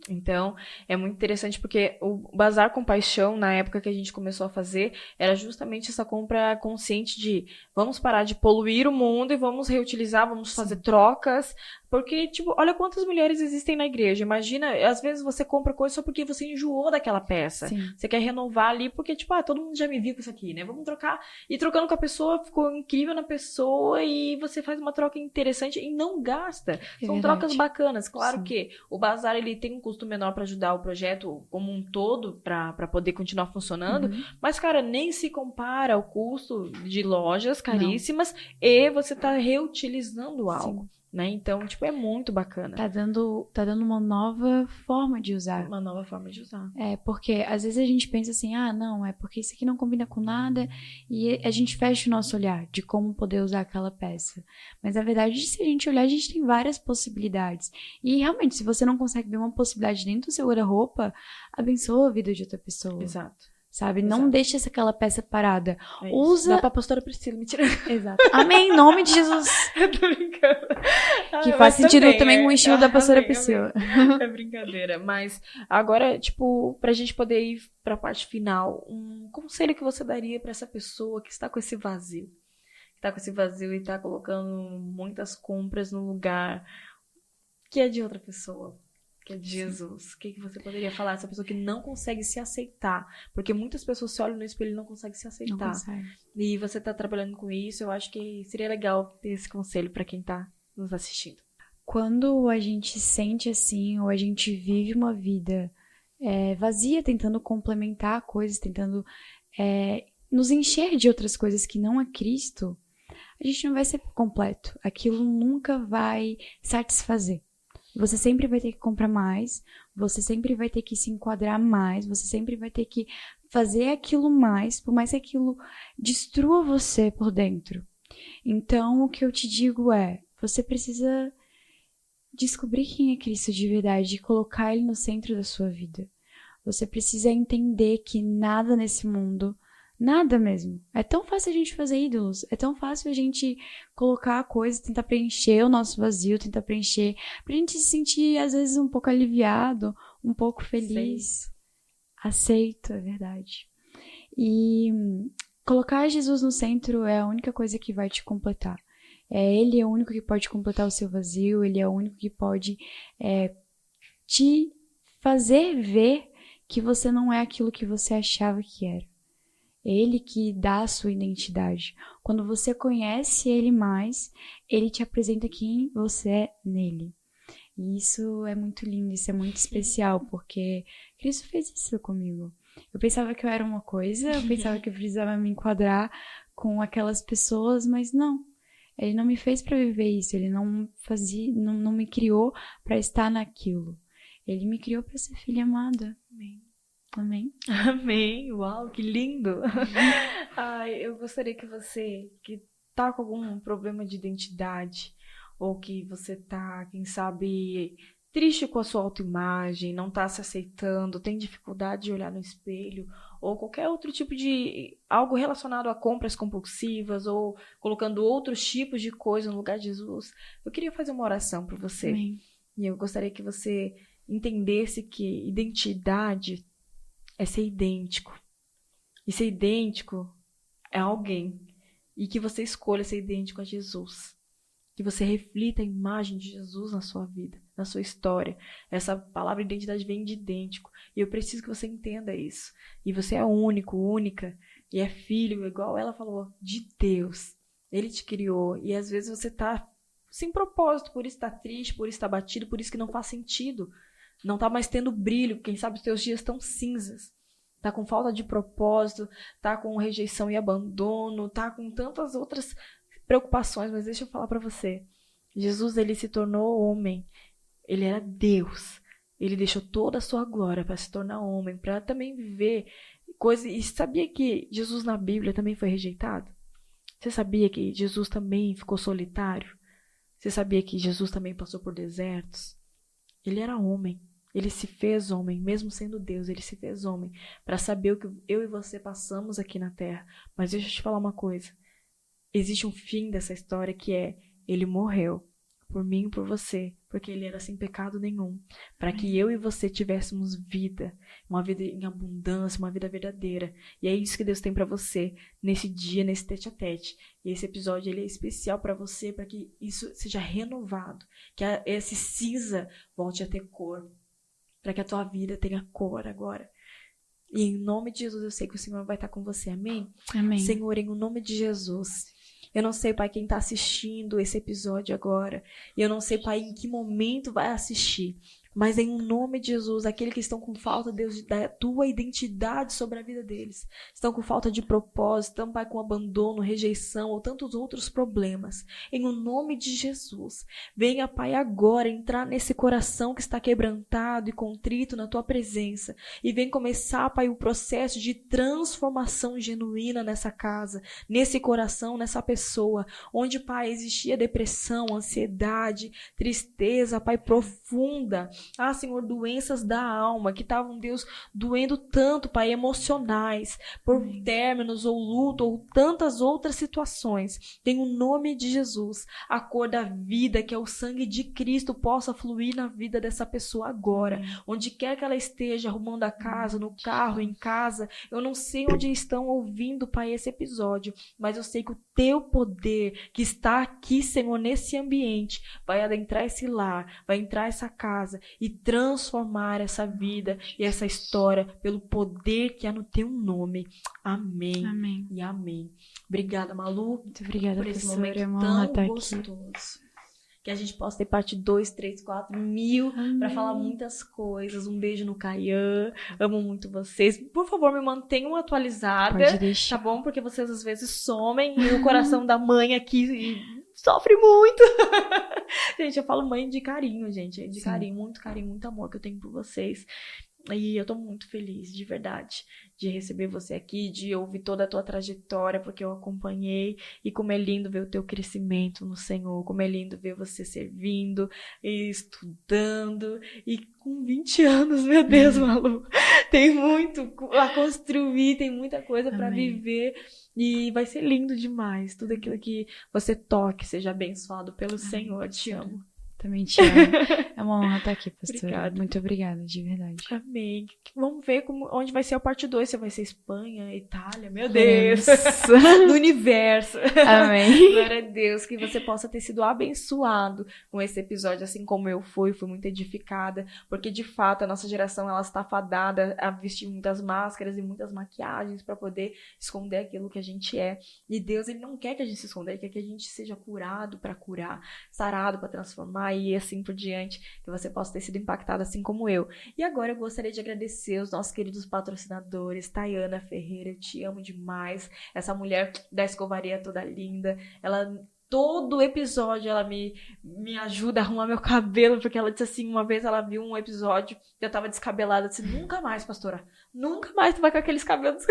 B: Então, é muito interessante porque o Bazar com Paixão, na época que a gente começou a fazer, era justamente essa compra consciente de vamos parar de poluir o mundo e vamos reutilizar, vamos fazer trocas, porque, tipo, olha quantas mulheres existem na igreja. Imagina, às vezes você compra coisa só porque você enjoou daquela peça. Você quer renovar ali porque, tipo, todo mundo já me viu com isso aqui, né? Vamos trocar. E trocando com a pessoa, ficou incrível na pessoa e você faz uma troca interessante e não gasta. São trocas bacanas. Claro que o Bazar, ele tem um custo menor para ajudar o projeto como um todo, para poder continuar funcionando, mas, cara, nem se compara ao custo de lojas caríssimas e você tá reutilizando algo. Né? Então, tipo, é muito bacana.
A: Tá dando uma nova forma de usar.
B: Uma nova forma de usar.
A: Porque às vezes a gente pensa assim, não, é porque isso aqui não combina com nada, e a gente fecha o nosso olhar de como poder usar aquela peça. Mas na verdade, se a gente olhar, a gente tem várias possibilidades. E realmente, se você não consegue ver uma possibilidade dentro do seu guarda-roupa, abençoa a vida de outra pessoa.
B: Exato.
A: Sabe? Não deixe aquela peça parada. Usa...
B: Dá pra pastora Priscila, mentira.
A: Exato. Amém, em nome de Jesus.
B: Eu tô brincando.
A: Que faz sentido também com o estilo da pastora Priscila.
B: É brincadeira. Mas agora, tipo, pra gente poder ir pra parte final, um conselho que você daria pra essa pessoa que está com esse vazio? Que tá com esse vazio e tá colocando muitas compras no lugar que é de outra pessoa. Que é de Jesus. O que você poderia falar dessa pessoa que não consegue se aceitar? Porque muitas pessoas se olham no espelho e não conseguem se aceitar.
A: Não consegue.
B: E você tá trabalhando com isso, eu acho que seria legal ter esse conselho pra quem tá nos assistindo.
A: Quando a gente sente assim, ou a gente vive uma vida vazia, tentando complementar coisas, tentando nos encher de outras coisas que não é Cristo, a gente não vai ser completo. Aquilo nunca vai satisfazer. Você sempre vai ter que comprar mais, você sempre vai ter que se enquadrar mais, você sempre vai ter que fazer aquilo mais, por mais que aquilo destrua você por dentro. Então, o que eu te digo você precisa descobrir quem é Cristo de verdade e colocar Ele no centro da sua vida. Você precisa entender que nada nesse mundo Nada mesmo. É tão fácil a gente fazer ídolos. É tão fácil a gente colocar coisas, tentar preencher o nosso vazio, tentar preencher, pra gente se sentir, às vezes, um pouco aliviado, um pouco feliz. Aceito, é verdade. E colocar Jesus no centro é a única coisa que vai te completar. Ele é o único que pode completar o seu vazio, ele é o único que pode te fazer ver que você não é aquilo que você achava que era. Ele que dá a sua identidade. Quando você conhece ele mais, ele te apresenta quem você é nele. E isso é muito lindo, isso é muito especial, porque Cristo fez isso comigo. Eu pensava que eu era uma coisa, eu pensava que eu precisava me enquadrar com aquelas pessoas, mas não. Ele não me fez para viver isso, ele não me criou para estar naquilo. Ele me criou para ser filha amada. Amém. Amém.
B: Amém. Uau, que lindo. Ai, eu gostaria que você que tá com algum problema de identidade, ou que você tá, quem sabe, triste com a sua autoimagem, não tá se aceitando, tem dificuldade de olhar no espelho, ou qualquer outro tipo de algo relacionado a compras compulsivas, ou colocando outros tipos de coisa no lugar de Jesus, eu queria fazer uma oração por você.
A: Amém.
B: E eu gostaria que você entendesse que identidade é ser idêntico. E ser idêntico é alguém. E que você escolha ser idêntico a Jesus. Que você reflita a imagem de Jesus na sua vida, na sua história. Essa palavra identidade vem de idêntico. E eu preciso que você entenda isso. E você é único, única. E é filho, igual ela falou, de Deus. Ele te criou. E às vezes você está sem propósito, por isso está triste, por isso está batido, por isso que não faz sentido. Não tá mais tendo brilho, quem sabe os teus dias estão cinzas. Tá com falta de propósito, tá com rejeição e abandono, tá com tantas outras preocupações, mas deixa eu falar para você. Jesus, ele se tornou homem. Ele era Deus. Ele deixou toda a sua glória para se tornar homem, para também viver coisas. E sabia que Jesus na Bíblia também foi rejeitado? Você sabia que Jesus também ficou solitário? Você sabia que Jesus também passou por desertos? Ele era homem. Ele se fez homem, mesmo sendo Deus, ele se fez homem para saber o que eu e você passamos aqui na Terra. Mas deixa eu te falar uma coisa. Existe um fim dessa história que é, ele morreu por mim e por você, porque ele era sem pecado nenhum, para que eu e você tivéssemos vida, uma vida em abundância, uma vida verdadeira. E é isso que Deus tem para você nesse dia, nesse tete-a-tete. E esse episódio ele é especial para você, para que isso seja renovado, que esse cinza volte a ter cor, para que a tua vida tenha cor agora. E em nome de Jesus, eu sei que o Senhor vai estar com você, amém?
A: Amém.
B: Senhor, em nome de Jesus, eu não sei, Pai, quem está assistindo esse episódio agora, e eu não sei, Pai, em que momento vai assistir, mas em nome de Jesus, aqueles que estão com falta, Deus, da tua identidade sobre a vida deles, estão com falta de propósito, estão, Pai, com abandono, rejeição ou tantos outros problemas, em nome de Jesus, venha, Pai, agora entrar nesse coração que está quebrantado e contrito na tua presença, e vem começar, Pai, o processo de transformação genuína nessa casa, nesse coração, nessa pessoa, onde, Pai, existia depressão, ansiedade, tristeza, Pai, profunda. Ah, Senhor, doenças da alma que estavam, Deus, doendo tanto, Pai, emocionais, por términos ou luto ou tantas outras situações. Em o nome de Jesus, a cor da vida, que é o sangue de Cristo, possa fluir na vida dessa pessoa agora. Onde quer que ela esteja, arrumando a casa, no carro, em casa. Eu não sei onde estão ouvindo, Pai, esse episódio, mas eu sei que o teu poder que está aqui, Senhor, nesse ambiente, vai adentrar esse lar, vai entrar essa casa e transformar essa vida e essa história pelo poder que há no teu nome. Amém.
A: Amém.
B: E amém. Obrigada, Malu.
A: Muito obrigada,
B: por esse
A: professora.
B: momento tão
A: Aqui.
B: gostoso. Que a gente possa ter parte 2, 3, 4, 1000 para falar muitas coisas. Um beijo no Caian. Amo muito vocês. Por favor, me mantenham atualizada.
A: Pode deixar.
B: Tá bom? Porque vocês às vezes somem e o coração da mãe aqui sofre muito. Gente, eu falo mãe de carinho, gente. De carinho, muito amor que eu tenho por vocês. E eu tô muito feliz, de verdade, de receber você aqui, de ouvir toda a tua trajetória, porque eu acompanhei, e como é lindo ver o teu crescimento no Senhor, como é lindo ver você servindo e estudando, e com 20 anos, meu Deus, Malu, tem muito a construir, tem muita coisa para viver, e vai ser lindo demais, tudo aquilo que você toque seja abençoado pelo Senhor, te amo.
A: Também te amo. É uma honra estar aqui, pastora.
B: Obrigada.
A: Muito obrigada, de verdade.
B: Amém. Vamos ver onde vai ser a parte 2. Se vai ser Espanha, Itália, meu Deus. No universo.
A: Amém.
B: Glória a Deus, que você possa ter sido abençoado com esse episódio, assim como eu fui muito edificada, porque de fato a nossa geração, ela está fadada a vestir muitas máscaras e muitas maquiagens para poder esconder aquilo que a gente é. E Deus, ele não quer que a gente se esconda, ele quer que a gente seja curado para curar, sarado para transformar, e assim por diante, que você possa ter sido impactado assim como eu. E agora eu gostaria de agradecer os nossos queridos patrocinadores. Tayana Ferreira, eu te amo demais. Essa mulher da escovaria toda linda. Ela, todo episódio, ela me ajuda a arrumar meu cabelo, porque ela disse assim, uma vez ela viu um episódio, eu tava descabelada, disse, nunca mais, pastora, nunca mais tu vai com aqueles cabelos.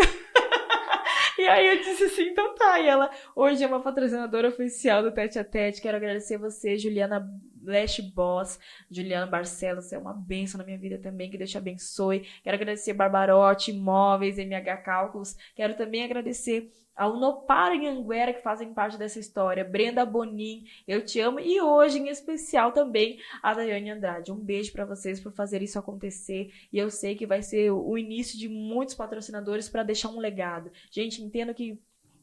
B: E aí eu disse assim, então tá. E ela hoje é uma patrocinadora oficial do Tete a Tete. Quero agradecer você, Juliana Lash Boss, Juliana Barcelos, você é uma bênção na minha vida também, que Deus te abençoe. Quero agradecer Barbarote, Imóveis, MH Cálculos. Quero também agradecer a Unopar e Anguera, que fazem parte dessa história. Brenda Bonin, eu te amo. E hoje, em especial, também a Daiane Andrade. Um beijo pra vocês por fazer isso acontecer. E eu sei que vai ser o início de muitos patrocinadores para deixar um legado. Gente, entendo que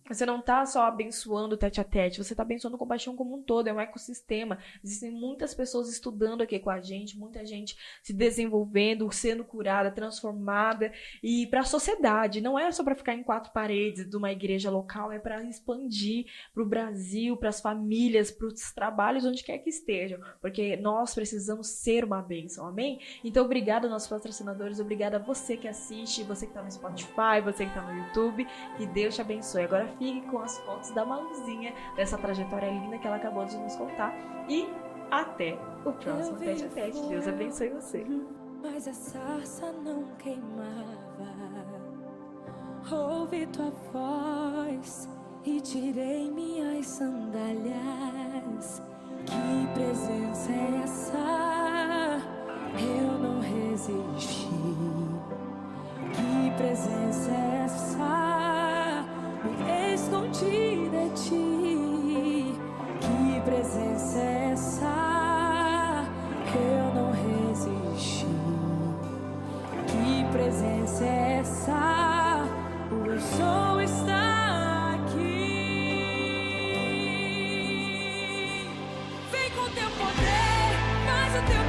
B: você não tá só abençoando o Tete a Tete, você tá abençoando o Compaixão como um todo, é um ecossistema. Existem muitas pessoas estudando aqui com a gente, muita gente se desenvolvendo, sendo curada, transformada, e para a sociedade. Não é só para ficar em 4 paredes de uma igreja local, é para expandir para o Brasil, para as famílias, para os trabalhos, onde quer que estejam, porque nós precisamos ser uma bênção, amém? Então, obrigada aos nossos patrocinadores, obrigada a você que assiste, você que tá no Spotify, você que tá no YouTube, que Deus te abençoe. Agora fique com as fotos da Maluzinha, dessa trajetória linda que ela acabou de nos contar. E até o próximo Tete a Tete. Deus abençoe você.
C: Mas a sarça não queimava. Ouvi tua voz e tirei minhas sandálias. Que presença é essa? Eu não resisti. Que presença é essa? Me escondi de ti. Que presença é essa? Eu não resisti. Que presença é essa? O eu sou está aqui. Vem com teu poder, faz o teu